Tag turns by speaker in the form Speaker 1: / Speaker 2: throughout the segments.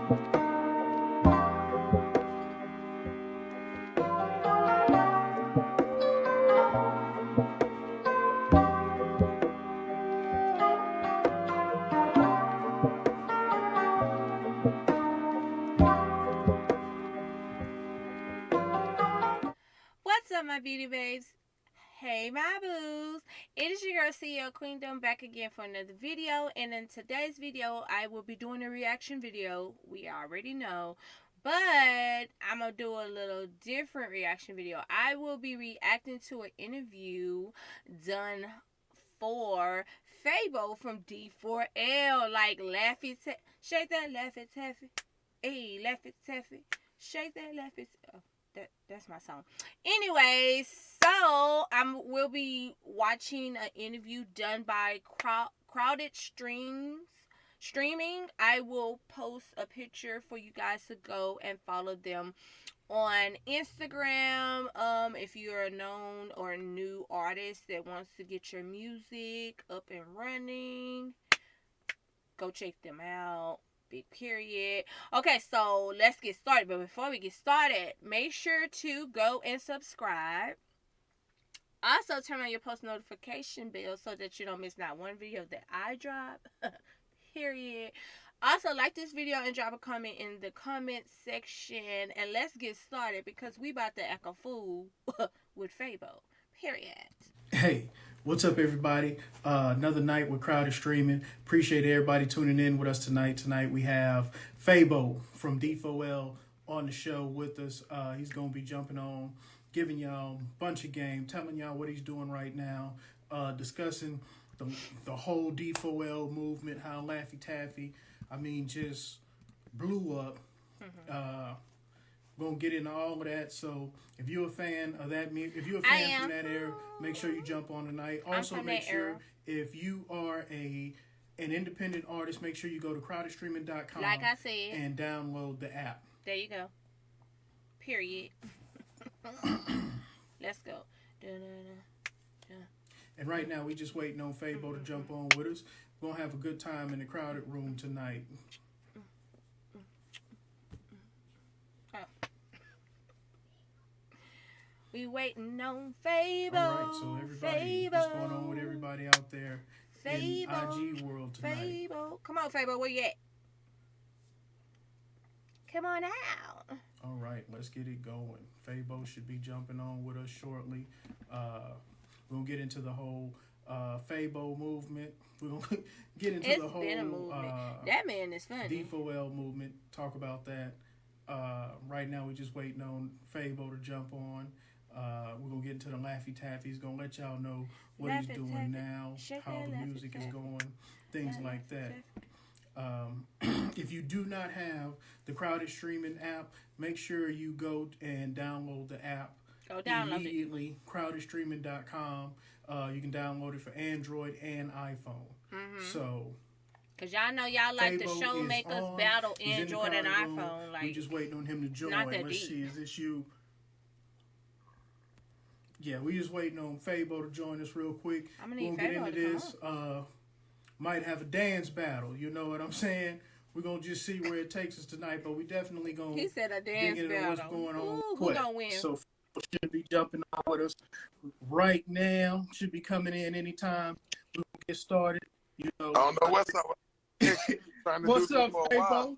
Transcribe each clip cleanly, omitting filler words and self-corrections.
Speaker 1: What's up, my beauty babes? Hey, my boos. It is your girl, CEO Queendom, back again for another video. And in today's video, I will be doing a reaction video. We already know. But I'm going to do a little different reaction video. I will be reacting to an interview done for Fabo from D4L. Like, Laffy, shake that Laffy Taffy. Hey, Laffy Taffy. Shake that Laffy. Oh, that's my song. Anyway, so we'll be watching an interview done by Streaming. I will post a picture for you guys to go and follow them on Instagram. If you're a known or a new artist that wants to get your music up and running, go check them out. Big period. Okay, so let's get started. But before we get started, make sure to go and subscribe. Also, turn on your post notification bell so that you don't miss not one video that I drop. Period. Also, like this video and drop a comment in the comment section. And let's get started because we about to act a fool with Fabo. Period.
Speaker 2: Hey, what's up, everybody? Another night with Crowded Streaming. Appreciate everybody tuning in with us tonight. Tonight we have Fabo from D4L on the show with us. He's going to be jumping on, giving y'all a bunch of game, telling y'all what he's doing right now, discussing the whole D4L movement, how Laffy Taffy, just blew up. Gonna get into all of that. So if you're a fan of that, if you're a fan from that era, make sure you jump on tonight. Also, make sure if you are an independent artist, make sure you go to crowdstreaming.com.
Speaker 1: Like I said,
Speaker 2: and download the app.
Speaker 1: There you go. Period. Let's go.
Speaker 2: And right now, we just waiting on Fabo to jump on with us. We're gonna have a good time in the crowded room tonight.
Speaker 1: We waiting on Fabo.
Speaker 2: All right, so everybody, what's going on with everybody out there in IG world tonight?
Speaker 1: Fabo, come on, Fabo, where you at? Come on out.
Speaker 2: All right, let's get it going. Fabo should be jumping on with us shortly. We're gonna get into the whole Fabo movement. We're gonna get into the whole
Speaker 1: that man is funny.
Speaker 2: D4L movement. Talk about that. Right now, we're just waiting on Fabo to jump on. We're going to get into the Laffy Taffy. He's going to let y'all know what he's doing now, how the music is going, things like that. If you do not have the Crowded Streaming app, make sure you go and download the app immediately. Crowdstreaming.com. You can download it for Android and iPhone. So,
Speaker 1: because y'all know y'all like the show makers battle Android and iPhone.
Speaker 2: Like, we're just waiting on him to join. Let's see, is this you? Yeah, we just waiting on Fabo to join us real quick. We're going to get into this. Might have a dance battle, you know what I'm saying? We're going to just see where it takes us tonight, but we definitely going to
Speaker 1: He said a dance battle.
Speaker 2: What's going on.
Speaker 1: Ooh, who going to win?
Speaker 2: So Fabo should be jumping on with us right now. Should be coming in anytime. We're going to get started. You know,
Speaker 3: I don't know what's up.
Speaker 2: What's up, Fabo?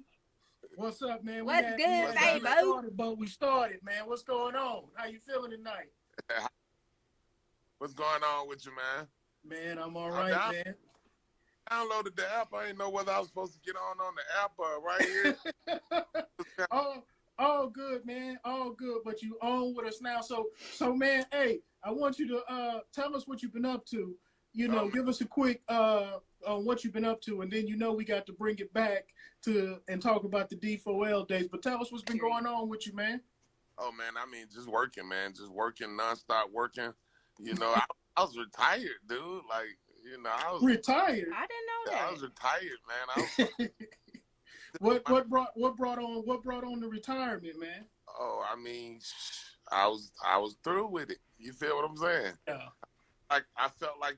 Speaker 2: What's up, man?
Speaker 1: What's good, Fabo?
Speaker 2: But we started, man. What's going on? How you feeling tonight?
Speaker 3: What's going on with you, man?
Speaker 2: Man, I'm all right, man.
Speaker 3: I downloaded the app. I didn't know whether I was supposed to get on the app or right here.
Speaker 2: All good, man. All good. But you on with us now. So man, hey, I want you to tell us what you've been up to. You know, give us a quick on what you've been up to, and then we got to bring it back to and talk about the D4L days. But tell us what's been going on with you, man.
Speaker 3: Oh man, just working, man. Just working, nonstop working. You know, I was retired, dude. Like, I was
Speaker 2: retired.
Speaker 1: I didn't know that.
Speaker 3: I was retired, man.
Speaker 2: What brought on the retirement, man?
Speaker 3: Oh, I was through with it. You feel what I'm saying?
Speaker 2: Yeah.
Speaker 3: I felt like,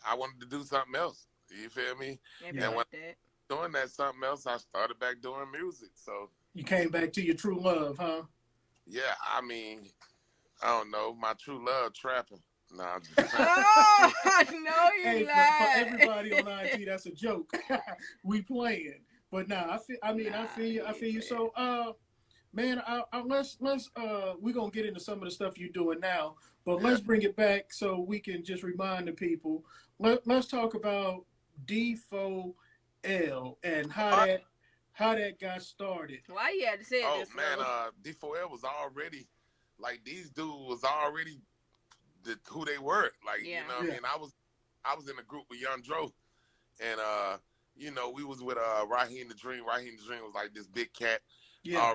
Speaker 3: I wanted to do something else. You feel me?
Speaker 1: Yeah.
Speaker 3: doing that something else, I started back doing music. So
Speaker 2: You came back to your true love, huh?
Speaker 3: yeah, I mean, I don't know, my true love trapping. Nah, I'm just playing.
Speaker 1: Oh, no,
Speaker 2: Hey,
Speaker 1: you
Speaker 2: for
Speaker 1: lied.
Speaker 2: everybody on IG, that's a joke. We playing, but nah, I
Speaker 1: Nah,
Speaker 2: feel you. I
Speaker 1: he
Speaker 2: feel you.
Speaker 1: said.
Speaker 2: So, man, let's we're gonna get into some of the stuff you're doing now, but
Speaker 3: Yeah.
Speaker 2: let's bring it back so we can just remind the people. Let's talk about D4L and
Speaker 3: What?
Speaker 2: how that got started.
Speaker 1: Why you had to say it
Speaker 3: Oh
Speaker 1: this
Speaker 3: man,
Speaker 1: slow?
Speaker 3: D4L was already like these dudes was already who they were. Like, you
Speaker 1: Yeah.
Speaker 3: know what I
Speaker 2: Yeah,
Speaker 3: mean? I was in a group with Young Dro, and we was with Raheem the Dream. Raheem the Dream was like this big cat,
Speaker 2: yeah,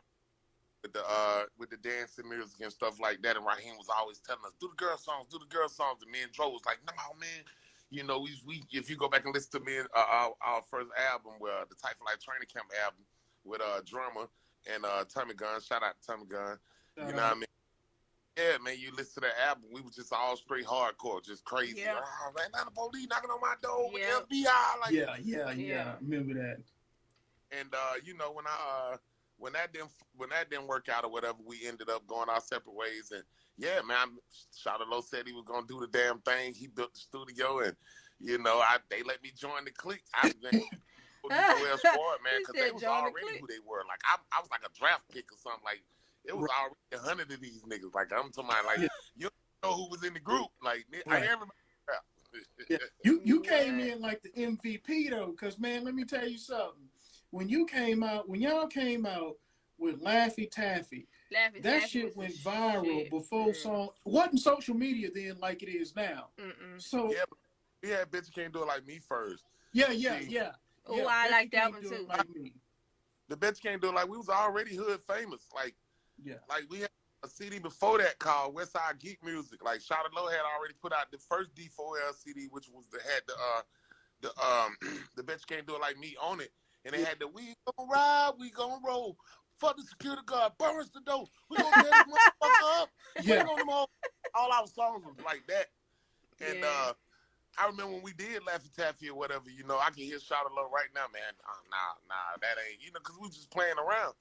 Speaker 3: uh with the dancing music and stuff like that. And Raheem was always telling us, do the girl songs, do the girl songs. And me and Dro was like, no man. You know, we if you go back and listen to me our first album, the Type of Life Training Camp album with drummer and Tommy Gunn, shout out to Tommy Gunn. You
Speaker 2: shout
Speaker 3: know what
Speaker 2: out.
Speaker 3: I mean? Yeah, man, you listen to the album, we was just all straight hardcore, just crazy.
Speaker 1: Yeah.
Speaker 3: Oh man, now the police knocking on my door with the
Speaker 1: Yeah.
Speaker 3: FBI, like.
Speaker 2: Yeah.
Speaker 1: Yeah.
Speaker 2: Remember that?
Speaker 3: And when that didn't work out or whatever, we ended up going our separate ways. And yeah, man, Shawty Low said he was gonna do the damn thing. He built the studio, and they let me join the clique. I was in D4L squad, man,
Speaker 1: He
Speaker 3: because they
Speaker 1: said
Speaker 3: was
Speaker 1: John the
Speaker 3: already
Speaker 1: Click.
Speaker 3: who they were. Like I was like a draft pick or something. Like it was
Speaker 2: Right.
Speaker 3: already 100 of these niggas. Like I'm talking about, like
Speaker 2: Yeah,
Speaker 3: you don't know who was in the group. Like
Speaker 2: right.
Speaker 3: everybody.
Speaker 2: Yeah, you came
Speaker 1: What?
Speaker 2: in like the MVP though, because man, let me tell you something. When y'all came out with Laffy Taffy,
Speaker 1: Laffy
Speaker 2: that
Speaker 1: Taffy was
Speaker 2: shit
Speaker 1: the
Speaker 2: went viral
Speaker 1: shit.
Speaker 2: before song. Wasn't social media then like it is now.
Speaker 1: Mm-mm.
Speaker 2: So
Speaker 3: Yeah, but we had bitch can't do it like me first. See,
Speaker 1: Oh,
Speaker 2: yeah.
Speaker 1: I
Speaker 2: Bet you
Speaker 1: like that
Speaker 2: can't
Speaker 1: one
Speaker 2: do it
Speaker 1: too.
Speaker 2: like me.
Speaker 3: the bitch can't do it like we was already hood famous.
Speaker 2: Yeah,
Speaker 3: Like we had a CD before that called Westside Geek Music. Like Shawty Low had already put out the first D4L CD, which was the bitch can't do it like me on it, and it
Speaker 2: yeah,
Speaker 3: had the we gonna ride, we gonna roll. Fuck the security guard, burns the door. We gonna tear this motherfucker up. Swing
Speaker 2: yeah.
Speaker 3: on them all our songs was like that. And
Speaker 1: Yeah.
Speaker 3: I remember when we did Laffy Taffy or whatever, I can hear Shawty Low right now, man. Nah, that ain't, because we just playing around.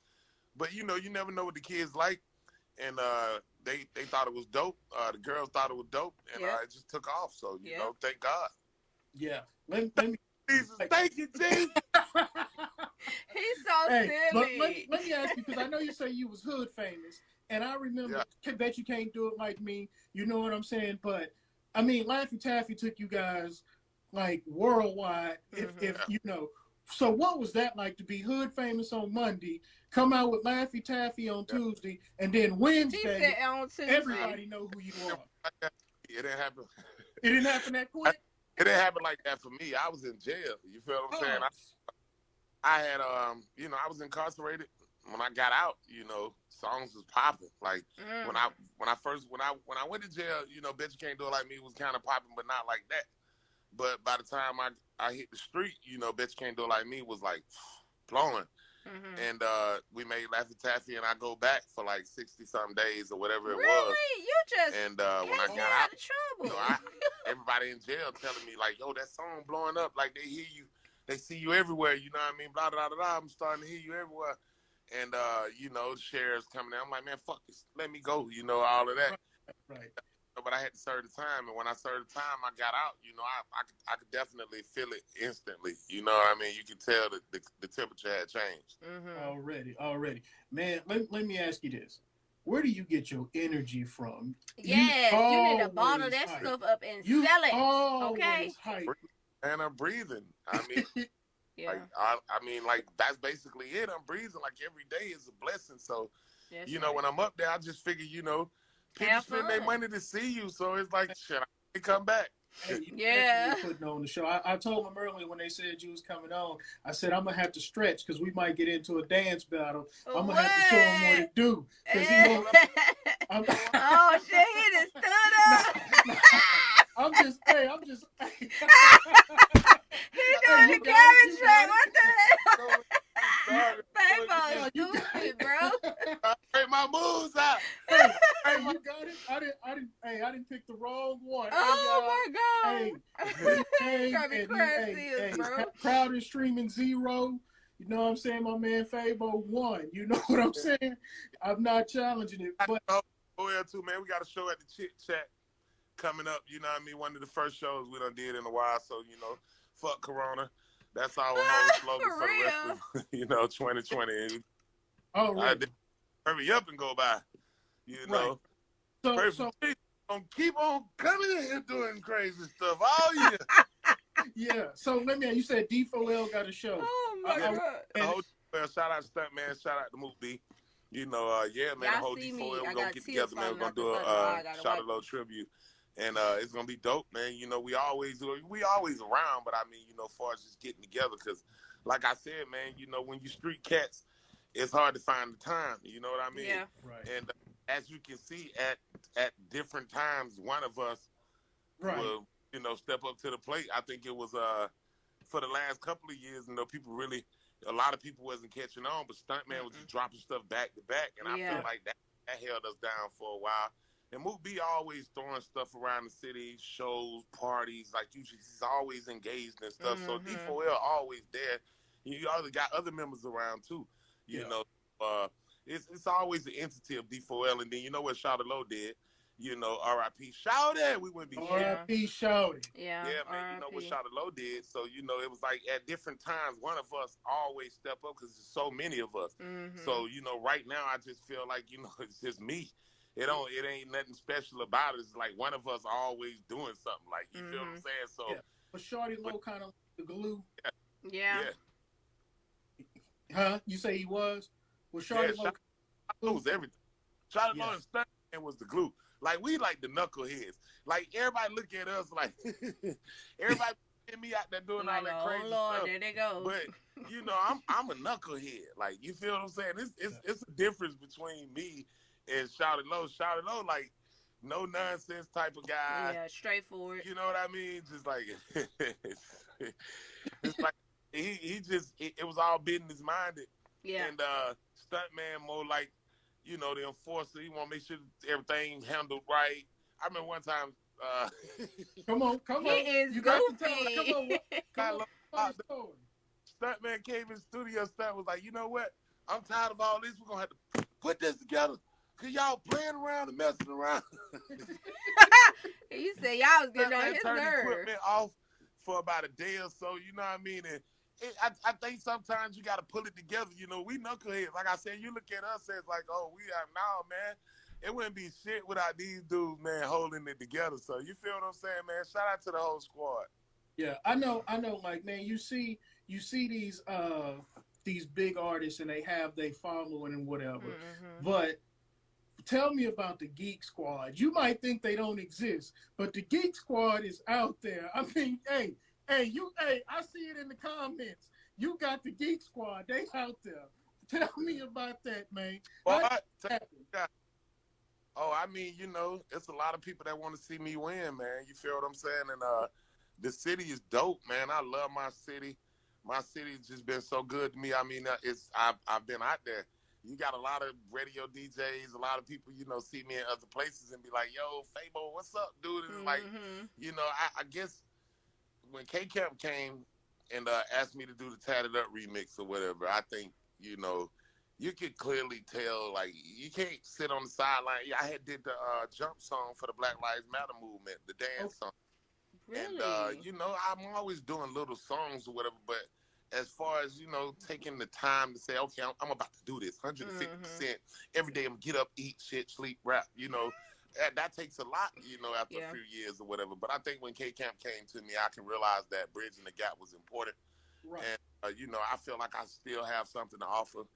Speaker 3: But you never know what the kids like, and they thought it was dope. The girls thought it was dope, and
Speaker 1: Yep.
Speaker 3: it just took off. So
Speaker 1: Yep.
Speaker 3: thank God.
Speaker 2: Yeah. Let me.
Speaker 3: Jesus,
Speaker 2: Like,
Speaker 3: thank you, Jesus.
Speaker 1: He's so
Speaker 2: hey, but
Speaker 1: silly.
Speaker 2: let me ask you because I know you say you was hood famous, and I remember.
Speaker 3: Yeah,
Speaker 2: Bet you can't do it like me. You know what I'm saying? But I mean, Laffy Taffy took you guys like worldwide. If
Speaker 1: Mm-hmm.
Speaker 3: yeah.
Speaker 2: you know. So what was that like to be hood famous on Monday, come out with Laffy Taffy on
Speaker 3: Yeah.
Speaker 2: Tuesday, and then
Speaker 1: He said
Speaker 2: Wednesday
Speaker 1: on Tuesday.
Speaker 2: everybody know who you are?
Speaker 3: It didn't happen.
Speaker 2: It didn't happen that quick.
Speaker 3: It didn't happen like that for me. I was in jail. You feel what I'm saying?
Speaker 2: Oh,
Speaker 3: I had I was incarcerated. When I got out, songs was popping. Like
Speaker 1: Mm.
Speaker 3: when I went to jail, bitch you can't do it like me was kind of popping, but not like that. But by the time I hit the street, bitch you can't do it like me was like blowing.
Speaker 1: Mm-hmm.
Speaker 3: And we made Laffy Taffy, and I go back for like 60-something days or whatever it was.
Speaker 1: Really? You just
Speaker 3: And when I
Speaker 1: can't stay
Speaker 3: got
Speaker 1: out
Speaker 3: out,
Speaker 1: of trouble.
Speaker 3: everybody in jail telling me like, "Yo, that song blowing up. Like they hear you, they see you everywhere. You know what I mean? Blah blah blah blah. I'm starting to hear you everywhere." And the sheriff's coming in. I'm like, "Man, fuck this. Let me go." All of that.
Speaker 2: right.
Speaker 3: But I had to serve the time, and when I served the time, I got out. I could definitely feel it instantly. You know what I mean? You could tell that the temperature had changed.
Speaker 1: Mm-hmm.
Speaker 2: Already, man. Let me ask you this: where do you get your energy from? You
Speaker 1: Yes, you need to bottle
Speaker 2: always
Speaker 1: that
Speaker 2: hype.
Speaker 1: stuff up and
Speaker 2: You
Speaker 1: sell it. Okay.
Speaker 2: always hype.
Speaker 3: And I'm breathing. I mean,
Speaker 1: Yeah.
Speaker 3: like that's basically it. I'm breathing. Like every day is a blessing. So,
Speaker 1: That's right.
Speaker 3: when I'm up there, I just figure, people
Speaker 1: Have
Speaker 3: spend their
Speaker 1: fun.
Speaker 3: money to see you. So it's like, shit, I can come back.
Speaker 2: Hey, you
Speaker 1: Yeah.
Speaker 2: definitely putting on the show. I told them earlier when they said you was coming on. I said I'm gonna have to stretch because we might get into a dance battle. I'm gonna have to show him what to do because he won't. I'm,
Speaker 1: Oh shit! He just
Speaker 2: nah,
Speaker 1: stood up.
Speaker 2: nah, I'm just. Hey, I'm just. Hey,
Speaker 1: He doing the Gavin track. What the hell? Fabo
Speaker 2: You got
Speaker 1: stupid,
Speaker 2: it.
Speaker 1: bro.
Speaker 3: Break my moves out.
Speaker 2: Hey, you got it. I didn't. Hey, I didn't pick the wrong one.
Speaker 1: Oh
Speaker 2: Hey,
Speaker 1: my god.
Speaker 2: he
Speaker 1: You
Speaker 2: came
Speaker 1: gotta be
Speaker 2: and
Speaker 1: classy, bro.
Speaker 2: Crowedstreaming 0. You know what I'm saying? My man Fabo won. You know what I'm saying? I'm not challenging it, but
Speaker 3: yeah, too, man. We got a show at the Chit Chat coming up. You know what I mean? One of the first shows we done did in a while. So, you know, fuck Corona. That's our whole slogan
Speaker 1: For
Speaker 3: for the
Speaker 1: real.
Speaker 3: rest of, 2020.
Speaker 2: already
Speaker 3: Hurry up and go by. You
Speaker 2: right.
Speaker 3: know,
Speaker 2: So
Speaker 3: pray for Jesus. Don't keep on coming in here doing crazy stuff all year.
Speaker 2: yeah. So let me. You said D4L got a show.
Speaker 1: Oh my
Speaker 3: Yeah,
Speaker 1: god.
Speaker 3: the whole shout out to Stuntman, shout out to Moot B. You know, yeah, man, the
Speaker 1: Y'all
Speaker 3: whole
Speaker 1: see
Speaker 3: D4L,
Speaker 1: me.
Speaker 3: we're
Speaker 1: I
Speaker 3: gonna
Speaker 1: got
Speaker 3: get
Speaker 1: tears
Speaker 3: together, man. We're
Speaker 1: falling
Speaker 3: gonna
Speaker 1: out the
Speaker 3: do
Speaker 1: sun's eye.
Speaker 3: a
Speaker 1: I gotta
Speaker 3: shout
Speaker 1: wipe
Speaker 3: out low
Speaker 1: them.
Speaker 3: tribute. And it's gonna be dope, man. You know, we always around, but I mean, as far as just getting together, because like I said, man, when you street cats, it's hard to find the time. You know what I mean?
Speaker 1: Yeah.
Speaker 2: Right.
Speaker 3: And as you can see, at different times, one of us
Speaker 2: Right.
Speaker 3: will, step up to the plate. I think it was for the last couple of years, a lot of people wasn't catching on, but Stuntman was just dropping stuff back to back, and I feel like that held us down for a while. And Moot B always throwing stuff around the city, shows, parties, like usually he's always engaged and stuff. So D4L always there. You always got other members around too. You know, it's always the entity of D4L, and then you know what Shawty Low did. R.I.P. Shawty, we wouldn't be shit.
Speaker 2: R.I.P. Shawty.
Speaker 1: Yeah,
Speaker 3: man. You know what Shawty Low did. So it was like at different times, one of us always step up because there's so many of us. So right now, I just feel like it's just me. It ain't nothing special about it. It's like one of us always doing something. Like you feel what I'm saying? So,
Speaker 2: but Shawty Low kind of the glue.
Speaker 1: Yeah.
Speaker 2: Huh? You say he was? Well, Shawty Low
Speaker 3: was everything. Shawty Low and Stuntman was the glue. Like we like the knuckleheads. Like everybody look at us like everybody see me out there doing all that crazy stuff.
Speaker 1: There they go.
Speaker 3: But I'm a knucklehead. Like you feel what I'm saying? It's a difference between me and Shawty Low. Shawty Low, like no nonsense type of guy.
Speaker 1: Yeah, straightforward.
Speaker 3: You know what I mean? Just like it's like it was all business minded.
Speaker 1: Yeah.
Speaker 3: And Stuntman more like, the enforcer. He want to make sure everything handled right. I remember one time.
Speaker 2: Come on.
Speaker 1: He is
Speaker 2: you
Speaker 1: goofy.
Speaker 2: got to tell
Speaker 3: come on. Stuntman came in the studio. Stunt was like, you know what? I'm tired of all this. We're gonna have to put this together. Cause y'all playing around and messing around.
Speaker 1: He said y'all was getting on his
Speaker 3: turned
Speaker 1: nerve.
Speaker 3: Equipment off for about a day or so. You know what I mean? And I think sometimes you got to pull it together. We knuckleheads. Like I said, you look at us as like, oh, we are now, man. It wouldn't be shit without these dudes, man, holding it together. So you feel what I'm saying, man? Shout out to the whole squad.
Speaker 2: Yeah, I know. Like, man, you see these big artists and they have their following and whatever. But tell me about the Geek Squad. You might think they don't exist, but the Geek Squad is out there. I mean, hey, I see it in the comments. You got the Geek Squad. They out there. Tell me about that, man.
Speaker 3: I mean, it's a lot of people that want to see me win, man. You feel what I'm saying? And the city is dope, man. I love my city. My city's just been so good to me. I mean, I've been out there. You got a lot of radio DJs, a lot of people, see me in other places and be like, yo, Fabo, what's up, dude? And like, I guess when K-Camp came and asked me to do the Tatted Up remix or whatever, I think, you could clearly tell, like, you can't sit on the sideline. Yeah, I had did the jump song for the Black Lives Matter movement, the dance song.
Speaker 1: Really?
Speaker 3: And, I'm always doing little songs or whatever, but as far as, taking the time to say, okay, I'm about to do this 150%. Every day I'm going to get up, eat, shit, sleep, rap, that takes a lot, after a few years or whatever. But I think when K-Camp came to me, I can realize that bridging the gap was important. Right. And, I feel like I still have something to offer.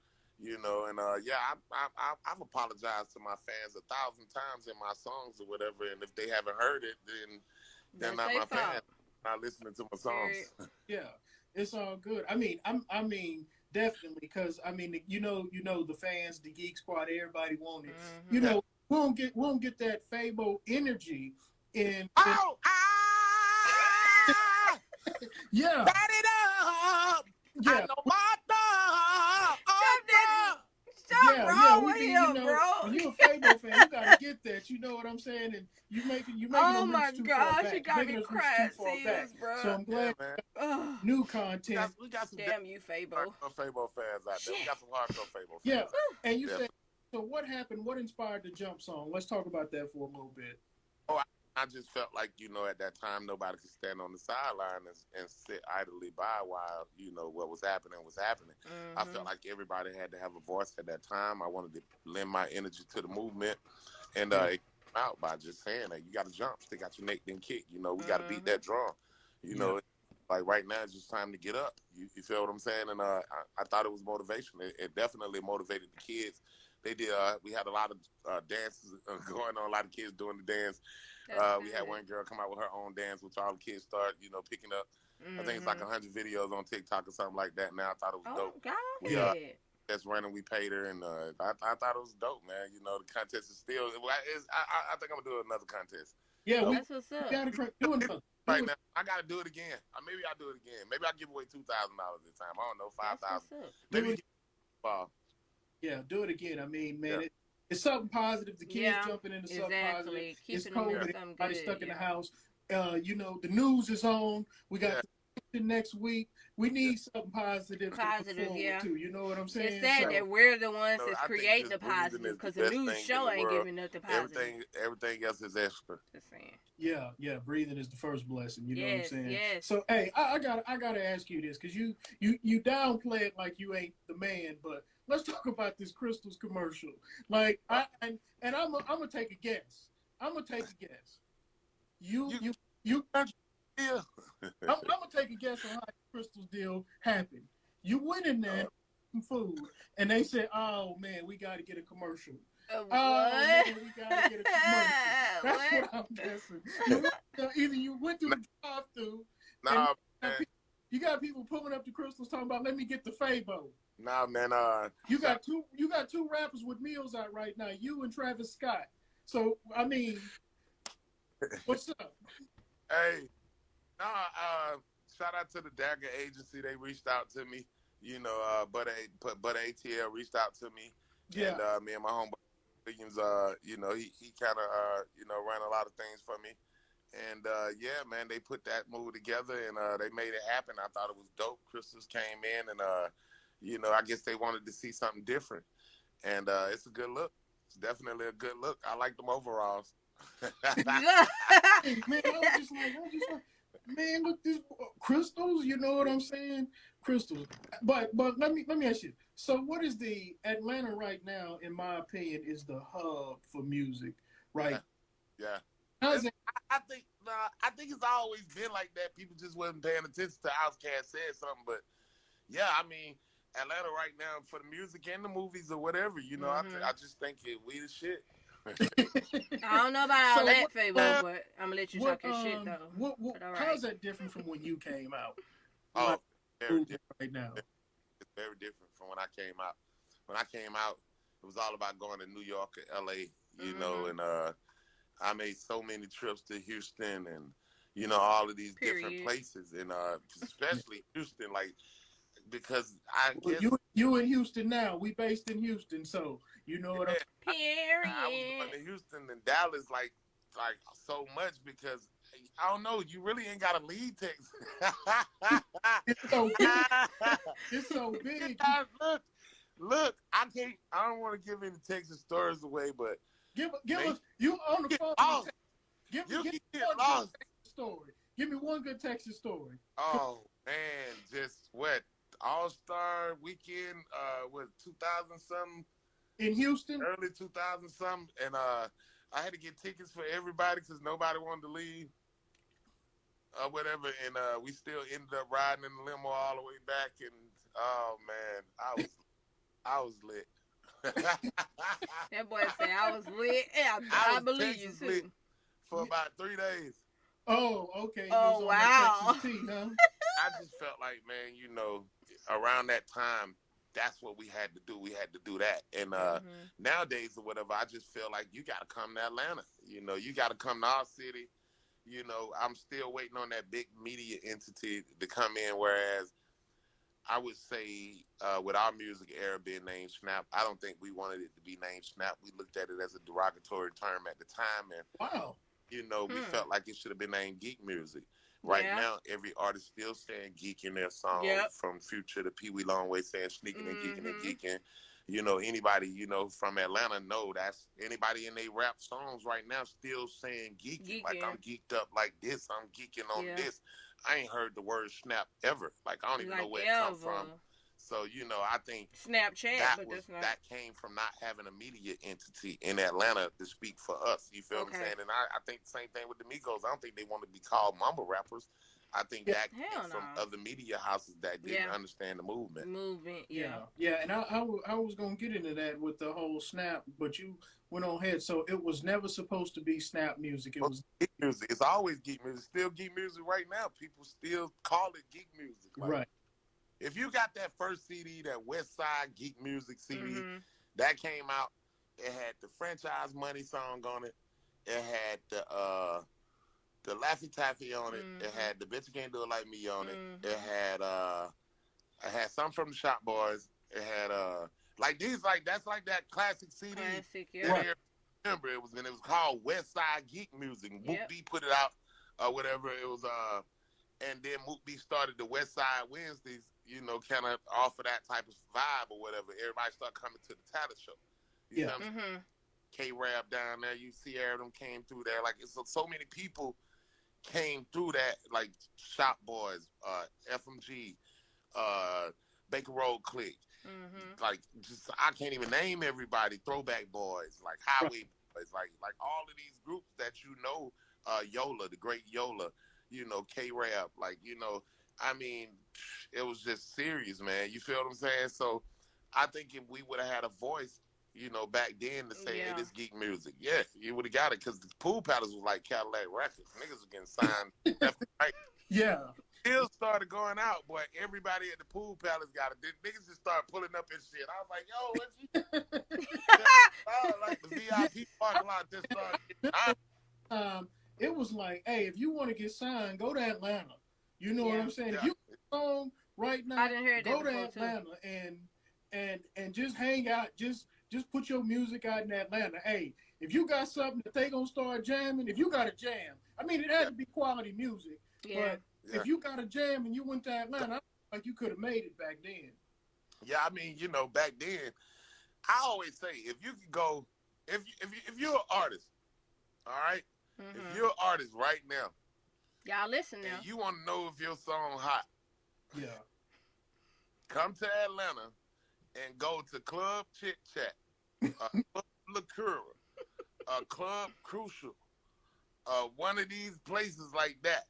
Speaker 3: I've apologized to my fans 1,000 times in my songs or whatever, and if they haven't heard it, then they're not my fans. Not listening to my songs.
Speaker 2: Yeah, it's all good. I mean, definitely, because the fans, the Geek Squad, everybody want it. We won't get that Fabo energy in. Yeah.
Speaker 3: Light it up. Yeah. I know my
Speaker 1: Something wrong with him, bro.
Speaker 2: When you're a Fabo fan, you gotta get that. You know what I'm saying? And you making
Speaker 1: Oh
Speaker 2: them
Speaker 1: my
Speaker 2: reach too far
Speaker 1: gosh, you
Speaker 2: back. You're
Speaker 1: got
Speaker 2: making
Speaker 1: me
Speaker 2: us reach too
Speaker 1: crying
Speaker 2: far back.
Speaker 1: tears, bro.
Speaker 2: So I'm
Speaker 3: Yeah,
Speaker 2: glad
Speaker 3: man.
Speaker 1: Ugh.
Speaker 2: new
Speaker 3: We
Speaker 2: content.
Speaker 3: got some
Speaker 1: Damn you, Fabo.
Speaker 3: hardcore Fabo fans out there. We
Speaker 1: Shit.
Speaker 3: got some hardcore Fabo
Speaker 2: Yeah,
Speaker 3: fans out
Speaker 2: and you
Speaker 3: there.
Speaker 2: said so. What happened? What inspired the jump song? Let's talk about that for a little bit.
Speaker 3: Oh, I just felt like, at that time nobody could stand on the sideline and sit idly by while, what was happening was happening. I felt
Speaker 1: Mhm.
Speaker 3: like everybody had to have a voice at that time. I wanted to lend my energy to the movement, and
Speaker 2: Yeah,
Speaker 3: it came out by just saying that you got to jump, stick out your neck, then kick. We got to beat
Speaker 1: Mhm.
Speaker 3: that drum. You
Speaker 2: yeah,
Speaker 3: know, like right now it's just time to get up. You feel what I'm saying? And I thought it was motivation. It definitely motivated the kids. They did. We had a lot of dances going on. A lot of kids doing the dance.
Speaker 1: That's
Speaker 3: We had
Speaker 1: good.
Speaker 3: one girl come out with her own dance, which all the kids start, picking up. I think it's like
Speaker 1: Mhm.
Speaker 3: 100 videos on TikTok or something like that. Now I thought it was
Speaker 1: Oh,
Speaker 3: dope.
Speaker 1: go
Speaker 3: We
Speaker 2: yeah.
Speaker 1: ahead.
Speaker 3: That's running. We paid her, and I thought it was dope, man. The contest is still. I think I'm gonna do another contest.
Speaker 2: Yeah,
Speaker 3: Uh,
Speaker 2: we
Speaker 1: That's what's
Speaker 2: we
Speaker 1: up.
Speaker 2: gotta try do another.
Speaker 3: right
Speaker 2: Do it.
Speaker 3: now, I gotta do it again. Maybe I'll do it again. Maybe I'll give away $2,000 this time. I don't know, five
Speaker 1: That's what's
Speaker 3: thousand.
Speaker 1: up.
Speaker 3: Maybe
Speaker 2: Do
Speaker 3: you
Speaker 2: it.
Speaker 3: get ball.
Speaker 2: Yeah, do it again. I mean, man,
Speaker 3: Yeah,
Speaker 2: it's something positive. The kids
Speaker 1: Yeah,
Speaker 2: jumping into something positive.
Speaker 1: exactly.
Speaker 2: It's
Speaker 1: Keeping them in
Speaker 3: yeah,
Speaker 2: COVID.
Speaker 1: something
Speaker 2: Everybody's
Speaker 1: good.
Speaker 2: stuck in the
Speaker 1: Yeah.
Speaker 2: house. The news is on. We got
Speaker 3: yeah,
Speaker 2: the election next week. We
Speaker 3: yeah.
Speaker 2: need something positive to look
Speaker 1: Positive,
Speaker 2: forward
Speaker 1: yeah.
Speaker 2: to. You know what I'm
Speaker 1: It's
Speaker 2: saying?
Speaker 1: sad
Speaker 3: Right.
Speaker 2: So
Speaker 1: that we're the ones
Speaker 3: So
Speaker 1: that's
Speaker 3: I think
Speaker 1: creating the
Speaker 3: just breathing
Speaker 1: positive
Speaker 3: is the
Speaker 1: because the
Speaker 3: best
Speaker 1: news
Speaker 3: thing in
Speaker 1: show
Speaker 3: the
Speaker 1: ain't
Speaker 3: world.
Speaker 1: giving up the positive.
Speaker 3: Everything else is extra.
Speaker 1: Just saying.
Speaker 2: yeah, yeah. Breathing is the first blessing. You know what I'm
Speaker 1: Yes,
Speaker 2: saying?
Speaker 1: yes.
Speaker 2: So hey, I gotta ask you this because you downplay it like you ain't the man, but let's talk about this Crystals commercial. Like
Speaker 3: Uh,
Speaker 2: and I'm gonna take a guess. I'm gonna take a guess. You
Speaker 3: you
Speaker 2: you you.
Speaker 3: yeah.
Speaker 2: I'm gonna take a guess on how the Crystals deal happened. You went in there some food, and they said, "Oh man, we got to get a commercial." Oh
Speaker 1: What?
Speaker 2: man, we got to get a commercial. That's
Speaker 1: What?
Speaker 2: what I'm guessing. You went either you went through the drive-through, and
Speaker 3: Nah, man.
Speaker 2: you got people pulling up the Crystals talking about, "Let me get the Fabo."
Speaker 3: Nah, man.
Speaker 2: You
Speaker 3: Shout,
Speaker 2: got two rappers with meals out right now. You and Travis Scott. So I mean, what's up?
Speaker 3: hey, nah. Shout out to the Dagger Agency. They reached out to me. But ATL reached out to me,
Speaker 2: Yeah,
Speaker 3: and me and my homeboy Williams. He kind of ran a lot of things for me. And yeah, man, they put that movie together and they made it happen. I thought it was dope. Crystals came in and I guess they wanted to see something different. And it's a good look. It's definitely a good look. I like them overalls.
Speaker 2: hey, man, I was just like, man, look this crystals. You know what I'm saying? Crystals. But let me ask you. So, what is the Atlanta right now? In my opinion, is the hub for music,
Speaker 3: Yeah,
Speaker 2: right?
Speaker 3: yeah.
Speaker 2: How's it?
Speaker 3: I think it's always been like that. People just wasn't paying attention to Outkast said something, but yeah, I mean, Atlanta right now for the music and the movies or whatever,
Speaker 1: Mhm.
Speaker 3: I just think we the shit.
Speaker 1: I don't know about all
Speaker 2: So
Speaker 1: that, Fabo, but I'm gonna let you
Speaker 2: what
Speaker 1: talk your shit though.
Speaker 2: what
Speaker 1: But all right.
Speaker 2: how's that different from when you came out? Like
Speaker 3: Oh, very
Speaker 2: movement
Speaker 3: different.
Speaker 2: right now.
Speaker 3: It's very different from when I came out. When I came out, it was all about going to New York and LA,
Speaker 1: Mhm.
Speaker 3: and I made so many trips to Houston and all of these different
Speaker 1: Period.
Speaker 3: places, and especially Houston, like because I
Speaker 2: Well,
Speaker 3: guess
Speaker 2: you in Houston now. We based in Houston, so you know what I'm.
Speaker 3: yeah, I was going
Speaker 1: Period.
Speaker 3: to Houston and Dallas like so much because I don't know, you really ain't got to lead Texas.
Speaker 2: It's so big. It's so big.
Speaker 3: Look, I don't want to give any Texas stories away, but
Speaker 2: Give
Speaker 3: man,
Speaker 2: us you on the
Speaker 3: get
Speaker 2: phone.
Speaker 3: lost.
Speaker 2: Give
Speaker 3: You
Speaker 2: me
Speaker 3: can get
Speaker 2: one good
Speaker 3: lost.
Speaker 2: Texas story. Give me one good Texas story.
Speaker 3: Oh man, just what All Star Weekend, what 2000 something,
Speaker 2: In Houston,
Speaker 3: early 2000 something, and I had to get tickets for everybody because nobody wanted to leave or whatever, and we still ended up riding in the limo all the way back, and oh man, I was lit.
Speaker 1: That boy said I was lit. Yeah,
Speaker 3: I
Speaker 1: I
Speaker 3: was
Speaker 1: believe you
Speaker 3: Texas lit
Speaker 1: too.
Speaker 3: for about 3 days.
Speaker 2: oh, okay. You was
Speaker 1: Oh
Speaker 2: on that Texas
Speaker 1: wow.
Speaker 2: tea, huh?
Speaker 3: I just felt like, man, around that time, that's what we had to do. We had to do that. And
Speaker 1: Mhm.
Speaker 3: nowadays or whatever, I just feel like you got to come to Atlanta. You got to come to our city. I'm still waiting on that big media entity to come in. Whereas I would say with our music era being named Snap, I don't think we wanted it to be named Snap. We looked at it as a derogatory term at the time, and
Speaker 2: Wow.
Speaker 3: we
Speaker 1: Hmm.
Speaker 3: felt like it should have been named Geek Music. Right
Speaker 1: Yeah.
Speaker 3: now, every artist still saying geek in their song,
Speaker 1: Yep.
Speaker 3: from Future to Pee Wee Longway saying sneaking and geeking and
Speaker 1: Mhm.
Speaker 3: geeking. Anybody, from Atlanta know that's anybody in their rap songs right now still saying geeking. Like, I'm
Speaker 1: Geeking.
Speaker 3: geeked up like this, I'm geeking on
Speaker 1: Yeah.
Speaker 3: this. I ain't heard the word snap ever. Like, I don't even know
Speaker 1: Like
Speaker 3: where it come from.
Speaker 1: ever.
Speaker 3: So, I think
Speaker 1: Snapchat, but that's not
Speaker 3: that came from not having a media entity in Atlanta to speak for us. You feel what I'm
Speaker 1: okay.
Speaker 3: saying? And I think the same thing with the Migos. I don't think they want to be called mumble rappers. I think
Speaker 2: Yeah.
Speaker 3: that came
Speaker 1: Hell
Speaker 3: from
Speaker 1: no.
Speaker 3: other media houses that didn't
Speaker 1: Yeah.
Speaker 3: understand the movement.
Speaker 1: Movement. Yeah.
Speaker 2: Yeah. And I was gonna get into that with the whole Snap, but you went on ahead. So it was never supposed to be Snap music. It
Speaker 3: Well,
Speaker 2: was
Speaker 3: geek music. It's always geek music. Still geek music right now. People still call it geek music. Like,
Speaker 2: right.
Speaker 3: if you got that first CD, that West Side Geek Music CD,
Speaker 1: Mhm.
Speaker 3: that came out, it had the Franchise Money song on it. It had the Laffy Taffy on it. It
Speaker 1: Mhm.
Speaker 3: had the Bitch You Can't Do It Like Me on it.
Speaker 1: Mhm.
Speaker 3: It had some from the Shop Boys. It had like these like that's like that classic CD
Speaker 1: Classic.
Speaker 3: that
Speaker 1: Yep.
Speaker 2: Right.
Speaker 3: everybody remember. It was called West Side Geek Music. Mook
Speaker 1: Yep.
Speaker 3: B put it out whatever. It was and then Mook B started the West Side Wednesdays, kind of offer that type of vibe or whatever. Everybody started coming to the talent show. You
Speaker 2: Yeah.
Speaker 3: feel me?
Speaker 1: Mhm.
Speaker 3: K-Rap down there, you see them came through there. Like, it's so many people came through that, like Shop Boys, FMG, uh, Baker Road Click.
Speaker 1: Mhm.
Speaker 3: Like, just I can't even name everybody. Throwback Boys, like
Speaker 2: Right.
Speaker 3: Highway Boys, like all of these groups that Yola, the great Yola, K-Rap, like I mean, it was just serious, man. You feel what I'm saying? So, I think if we would have had a voice, back then to say, hey,
Speaker 1: Yeah.
Speaker 3: this geek music, yeah, you would have got it because the Pool Palace was like Cadillac Records. Niggas was getting signed left and right.
Speaker 2: Yeah.
Speaker 3: Still started going out, boy. Everybody at the Pool Palace got it. Niggas just started pulling up and shit. I was like, yo, what you like the
Speaker 2: Yeah.
Speaker 3: VIP
Speaker 2: I
Speaker 3: parking lot just started
Speaker 2: remember it was like, hey, if you want to get signed, go to Atlanta. You know what
Speaker 1: Yeah.
Speaker 2: I'm saying? If
Speaker 3: yeah,
Speaker 2: you get a song right
Speaker 1: I
Speaker 2: now,
Speaker 1: didn't hear that
Speaker 2: go to
Speaker 1: before too.
Speaker 2: Atlanta and just hang out. Just put your music out in Atlanta. Hey, if you got something that they gonna start jamming, if you got a jam, I mean, it had
Speaker 3: yeah,
Speaker 2: to be quality music,
Speaker 1: Yeah.
Speaker 2: but
Speaker 3: yeah.
Speaker 2: if you got a jam and you went to Atlanta, I feel like you could have made it back then.
Speaker 3: Yeah, I mean, back then, I always say if you could go, if you're an artist, all right, if
Speaker 1: Mhm.
Speaker 3: you're an artist right now
Speaker 1: Y'all listen
Speaker 3: and
Speaker 1: now.
Speaker 3: you want to know if your song hot,
Speaker 2: Yeah.
Speaker 3: come to Atlanta and go to Club Chit Chat, Club Liqueur, Club Crucial, one of these places like that,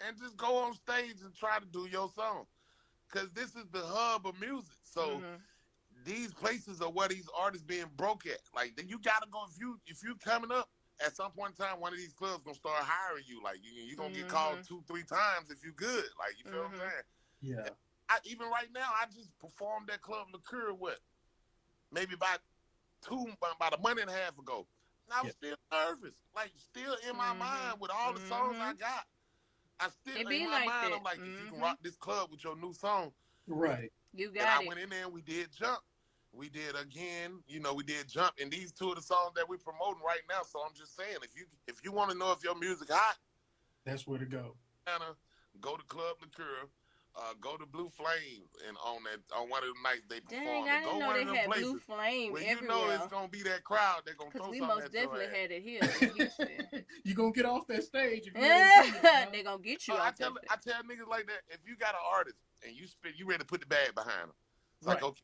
Speaker 3: and just go on stage and try to do your song. Cause this is the hub of music. So
Speaker 1: Mhm.
Speaker 3: these places are where these artists being broke at. Like, then you gotta go if you coming up. At some point in time, one of these clubs gonna start hiring you. Like, you gonna get called
Speaker 1: Mhm.
Speaker 3: 2-3 times if you good. Like, you feel what I'm
Speaker 1: Mhm.
Speaker 3: saying?
Speaker 2: Yeah.
Speaker 3: And even right now, I just performed at Club Liqueur with maybe about a month and a half ago. And I
Speaker 2: Yeah.
Speaker 3: was still nervous, like still in my mind
Speaker 1: Mhm.
Speaker 3: with all the songs I
Speaker 1: Mhm.
Speaker 3: got. I still
Speaker 1: It
Speaker 3: in
Speaker 1: be
Speaker 3: my
Speaker 1: like
Speaker 3: mind, I'm
Speaker 1: that.
Speaker 3: like, if you can rock
Speaker 1: Mhm.
Speaker 3: this club with your new song, we
Speaker 2: Right.
Speaker 1: You
Speaker 3: and I
Speaker 1: got it.
Speaker 3: went in there and we did Jump. We did again, we did Jump, and these two of the songs that we're promoting right now. So I'm just saying, if you want to know if your music hot,
Speaker 2: That's where to go.
Speaker 3: Atlanta, go to Club Liqueur, go to Blue Flame, and on one of the nights they
Speaker 1: Dang,
Speaker 3: perform,
Speaker 1: I
Speaker 3: and
Speaker 1: didn't
Speaker 3: go
Speaker 1: know
Speaker 3: one of
Speaker 1: they
Speaker 3: them
Speaker 1: had Blue
Speaker 3: places
Speaker 1: Flame
Speaker 3: where you know it's
Speaker 1: everywhere.
Speaker 3: gonna be that crowd. They're gonna
Speaker 1: Cause
Speaker 3: throw
Speaker 1: we
Speaker 3: something
Speaker 1: most
Speaker 3: at your
Speaker 1: definitely
Speaker 3: ass.
Speaker 1: had it here in Houston.
Speaker 2: You gonna get off that stage if you ain't bringing it, huh?
Speaker 1: They gonna get
Speaker 3: So
Speaker 1: you
Speaker 3: I
Speaker 1: off
Speaker 3: tell
Speaker 1: that
Speaker 3: I
Speaker 1: thing.
Speaker 3: tell niggas like that, if you got an artist and you ready to put the bag behind them, it's like,
Speaker 2: Right.
Speaker 3: okay.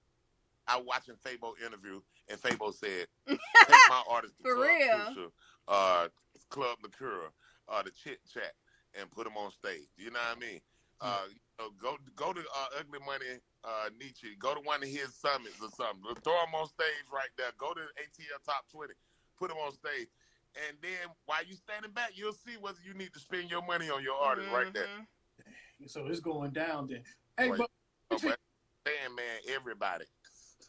Speaker 3: I was watching Fabo interview, and Fabo said, "Take my artist to
Speaker 1: For
Speaker 3: Club
Speaker 1: real.
Speaker 3: Crucial, uh, Club Liqueur, the Chit Chat, and put them on stage." You know what I mean?
Speaker 2: Yeah.
Speaker 3: Go to Ugly Money, Nietzsche. Go to one of his summits or something. Throw them on stage right there. Go to ATL Top 20. Put them on stage. And then while you standing back, you'll see whether you need to spend your money on your artist right there.
Speaker 1: Mhm.
Speaker 2: So it's going down then. Hey,
Speaker 3: Right.
Speaker 2: but let
Speaker 3: So,
Speaker 2: me tell
Speaker 3: but saying, man, everybody.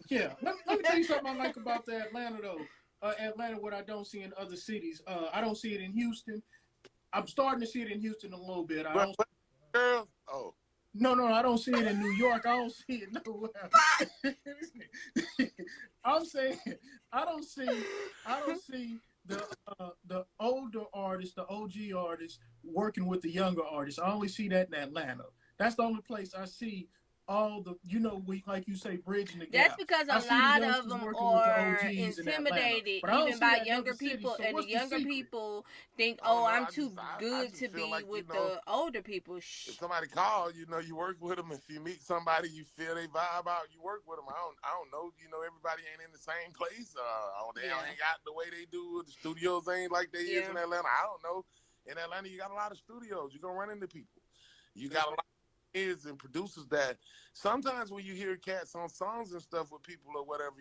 Speaker 2: yeah, let me tell you something I like about the Atlanta though. Atlanta, what I don't see in other cities. I don't see it in Houston. I'm starting to see it in Houston a little bit. I
Speaker 3: But,
Speaker 2: don't.
Speaker 3: but girls, oh.
Speaker 2: No, I don't see it in New York. I don't see it nowhere. I'm saying I don't see I don't see the older artists, the OG artists working with the younger artists. I only see that in Atlanta. That's the only place I see all the we like you say bridging the
Speaker 1: That's
Speaker 2: gap.
Speaker 1: because
Speaker 2: I
Speaker 1: a
Speaker 2: see the
Speaker 1: lot of
Speaker 2: youngsters
Speaker 1: them
Speaker 2: working with the
Speaker 1: are
Speaker 2: OGs in Atlanta,
Speaker 1: intimidated
Speaker 2: but I don't
Speaker 1: even
Speaker 2: see
Speaker 1: by
Speaker 2: that in other
Speaker 1: younger
Speaker 2: cities.
Speaker 1: people,
Speaker 2: So
Speaker 1: and the
Speaker 2: what's the
Speaker 1: younger
Speaker 2: secret?
Speaker 1: people think,
Speaker 3: I don't
Speaker 1: oh,
Speaker 3: know.
Speaker 1: I'm too
Speaker 3: I
Speaker 1: good
Speaker 3: just
Speaker 1: to
Speaker 3: feel
Speaker 1: be
Speaker 3: like,
Speaker 1: with the older people.
Speaker 3: if
Speaker 1: Shh.
Speaker 3: somebody call, you work with them. If you meet somebody, you feel they vibe out, you work with them. I don't know. Everybody ain't in the same place. They don't
Speaker 1: Yeah.
Speaker 3: hang out the way they do. The studios ain't like they is
Speaker 1: Yeah.
Speaker 3: in Atlanta. I don't know. In Atlanta, you got a lot of studios. You're gonna run into people. You
Speaker 2: That's
Speaker 3: got a
Speaker 2: right.
Speaker 3: lot of kids and producers that sometimes when you hear cats on songs and stuff with people or whatever,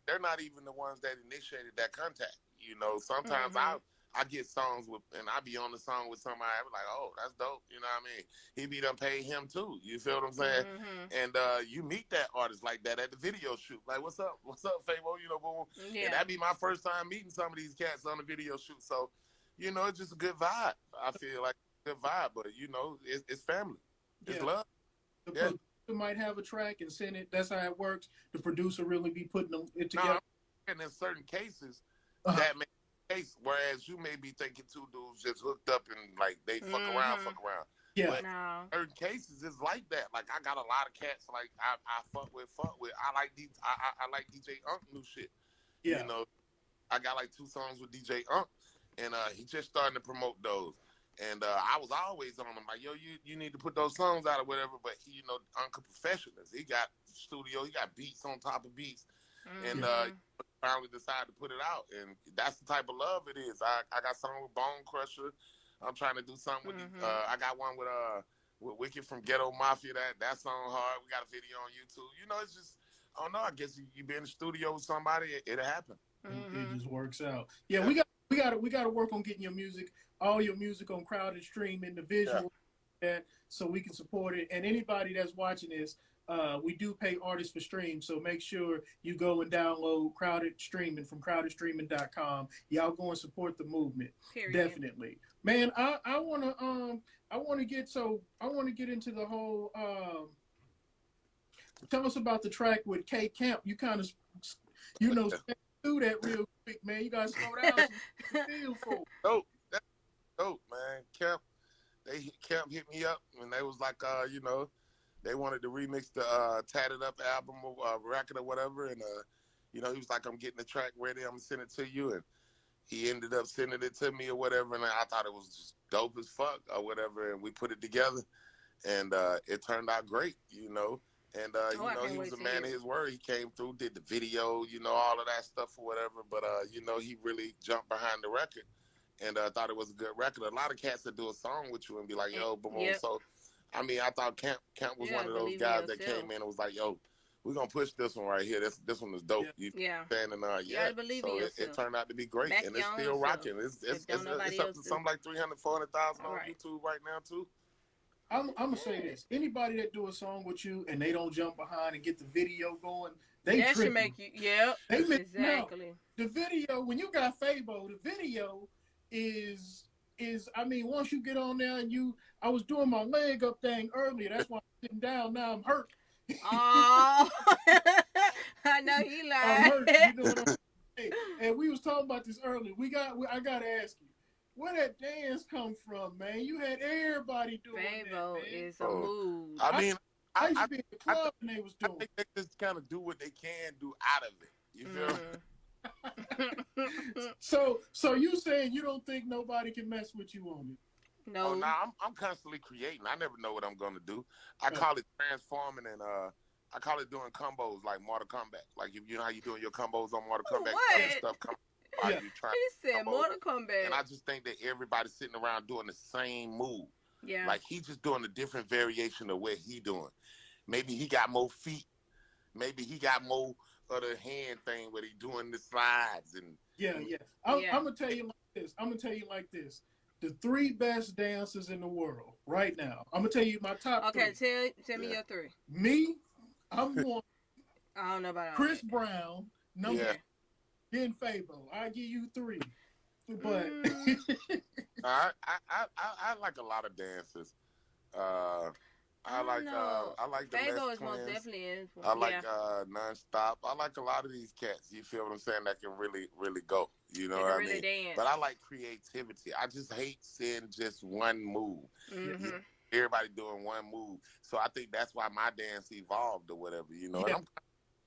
Speaker 3: they're not even the ones that initiated that contact. Sometimes
Speaker 1: Mhm.
Speaker 3: I get songs with, and I be on the song with somebody. I be like, oh, that's dope. You know what I mean? He be done paid him too. You feel what I'm saying?
Speaker 1: Mhm.
Speaker 3: And you meet that artist like that at the video shoot. Like, what's up, Fabo? Boom. And
Speaker 1: Yeah.
Speaker 3: that be my first time meeting some of these cats on the video shoot. So, it's just a good vibe. I feel like a good vibe, but it's family, it's
Speaker 2: Yeah.
Speaker 3: love.
Speaker 2: The
Speaker 3: Yeah.
Speaker 2: producer might have a track and send it. That's how it works. The producer really be putting it
Speaker 3: No,
Speaker 2: together.
Speaker 3: and in certain cases,
Speaker 2: Uh-huh.
Speaker 3: that may be the case. Whereas you may be thinking two dudes just hooked up and like they
Speaker 1: Mhm.
Speaker 3: fuck around.
Speaker 2: Yeah.
Speaker 3: But
Speaker 1: No.
Speaker 3: certain cases, it's like that. Like I got a lot of cats. Like I fuck with. I like I like DJ Unk new shit. You
Speaker 2: Yeah.
Speaker 3: know, I got like two songs with DJ Unk, and he just starting to promote those. And I was always on him like, yo, you need to put those songs out or whatever. But Uncle Professionals, he got studio, he got beats on top of beats, and
Speaker 2: Yeah.
Speaker 1: Mhm.
Speaker 3: finally decided to put it out. And that's the type of love it is. I got something with Bone Crusher. I'm trying to do something with
Speaker 1: Mhm.
Speaker 3: I got one with Wicked from Ghetto Mafia. That song hard. We got a video on YouTube. It's just I don't know. I guess you be in the studio with somebody, it'll happen.
Speaker 2: It
Speaker 1: Mhm.
Speaker 2: just works out. Yeah,
Speaker 3: Yeah,
Speaker 2: we got to work on getting all your music on Crowded Streaming, the
Speaker 3: yeah.
Speaker 2: visual, that so we can support it. And anybody that's watching this, we do pay artists for streams, so make sure you go and download Crowded Streaming from crowdedstreaming.com. Y'all go and support the movement,
Speaker 1: Period.
Speaker 2: definitely. Man, I want to get into the whole. Tell us about the track with K Camp. You kind of sped through that real quick, man. You gotta slow down so we get the feel for it.
Speaker 3: Dope. That's dope, man. Camp hit me up and they was like, they wanted to remix the Tatted Up album or record or whatever, and he was like, I'm getting the track ready. I'm gonna send it to you, and he ended up sending it to me or whatever, and I thought it was just dope as fuck or whatever, and we put it together, and it turned out great, And
Speaker 1: Oh, I can't
Speaker 3: he was
Speaker 1: wait
Speaker 3: a
Speaker 1: to
Speaker 3: man
Speaker 1: hear
Speaker 3: of
Speaker 1: it.
Speaker 3: his word. He came through, did the video, all of that stuff or whatever. But he really jumped behind the record, and thought it was a good record. A lot of cats that do a song with you and be like, "Yo, boom, boom."
Speaker 1: Yep.
Speaker 3: So, I mean, I thought Camp
Speaker 1: You
Speaker 3: was one
Speaker 1: gotta
Speaker 3: of those
Speaker 1: believe in
Speaker 3: guys that came
Speaker 1: yourself.
Speaker 3: in and was like, "Yo, we're gonna push this one right here. This one is dope."
Speaker 2: Yeah,
Speaker 3: You
Speaker 1: Yeah.
Speaker 3: know what I'm saying? And
Speaker 1: You
Speaker 3: yeah,
Speaker 1: gotta believe in
Speaker 3: so it
Speaker 1: yourself.
Speaker 3: turned out to be great,
Speaker 1: Back
Speaker 3: and
Speaker 1: your
Speaker 3: it's
Speaker 1: own
Speaker 3: still
Speaker 1: self.
Speaker 3: rocking.
Speaker 1: If don't
Speaker 3: It's
Speaker 1: nobody
Speaker 3: up
Speaker 1: else
Speaker 3: to
Speaker 1: do.
Speaker 3: something like 300, 400,000
Speaker 1: All
Speaker 3: on
Speaker 1: right.
Speaker 3: YouTube right now too.
Speaker 2: I'm gonna say this: anybody that do a song with you and they don't jump behind and get the video going, they
Speaker 1: That should
Speaker 2: tripping.
Speaker 1: make you. Yep.
Speaker 2: They missing out.
Speaker 1: Exactly.
Speaker 2: The video when you got Fabo, the video is I mean, once you get on there and I was doing my leg up thing earlier. That's why I'm sitting down now. I'm hurt.
Speaker 1: Oh. I know he
Speaker 2: I'm
Speaker 1: lied.
Speaker 2: hurt. You know what I'm saying? And we was talking about this earlier. I gotta ask you, where that dance come from, man? You had everybody doing that,
Speaker 1: Favo
Speaker 2: man.
Speaker 1: is a
Speaker 3: Oh,
Speaker 1: mood.
Speaker 3: I
Speaker 2: I,
Speaker 3: mean,
Speaker 2: I
Speaker 3: I
Speaker 2: used
Speaker 3: I
Speaker 2: to be in the
Speaker 3: I
Speaker 2: club and they was
Speaker 3: I
Speaker 2: doing
Speaker 3: think they just kind of do what they can do out of it. You feel?
Speaker 1: Mhm.
Speaker 2: it. So you saying you don't think nobody can mess with you on it?
Speaker 3: Oh,
Speaker 1: No.
Speaker 3: nah, I'm constantly creating. I never know what I'm gonna do. I
Speaker 2: Uh,
Speaker 3: call it transforming, and I call it doing combos like Mortal Kombat. Like you know how you doing your combos on Mortal Kombat, other
Speaker 2: yeah,
Speaker 1: What?
Speaker 3: stuff coming while
Speaker 2: yeah,
Speaker 3: you trying
Speaker 1: He said
Speaker 3: combos.
Speaker 1: Mortal
Speaker 3: And
Speaker 1: Kombat.
Speaker 3: I just think that everybody's sitting around doing the same move.
Speaker 1: Yeah.
Speaker 3: Like he just doing a different variation of what he doing. Maybe he got more feet. Maybe he got more of the hand thing where he doing the slides and
Speaker 2: yeah.
Speaker 1: Yeah.
Speaker 2: I'm gonna tell you like this. I'm gonna tell you like this. The three best dancers in the world right now. I'm gonna tell you my top
Speaker 1: Okay,
Speaker 2: three.
Speaker 1: tell me
Speaker 3: yeah,
Speaker 1: your three.
Speaker 2: Me, I'm one.
Speaker 1: I don't know about all
Speaker 2: Chris
Speaker 1: that.
Speaker 2: Brown, number
Speaker 3: yeah.
Speaker 1: Yeah.
Speaker 2: two, then Fabo. I give you three. But
Speaker 1: Mm,
Speaker 3: I like a lot of dancers. Uh,
Speaker 1: I don't know.
Speaker 3: I like the Les
Speaker 1: Fabo is most
Speaker 3: Twins.
Speaker 1: definitely in.
Speaker 3: I like
Speaker 1: Yeah.
Speaker 3: Nonstop. I like a lot of these cats. You feel what I'm saying? That can really, really go. You know
Speaker 1: They
Speaker 3: what
Speaker 1: can
Speaker 3: I
Speaker 1: really
Speaker 3: mean?
Speaker 1: dance.
Speaker 3: But I like creativity. I just hate seeing just one move.
Speaker 2: Yeah.
Speaker 3: You know,
Speaker 1: Mhm.
Speaker 3: everybody doing one move. So I think that's why my dance evolved or whatever. You know, and
Speaker 2: Yeah.
Speaker 3: I'm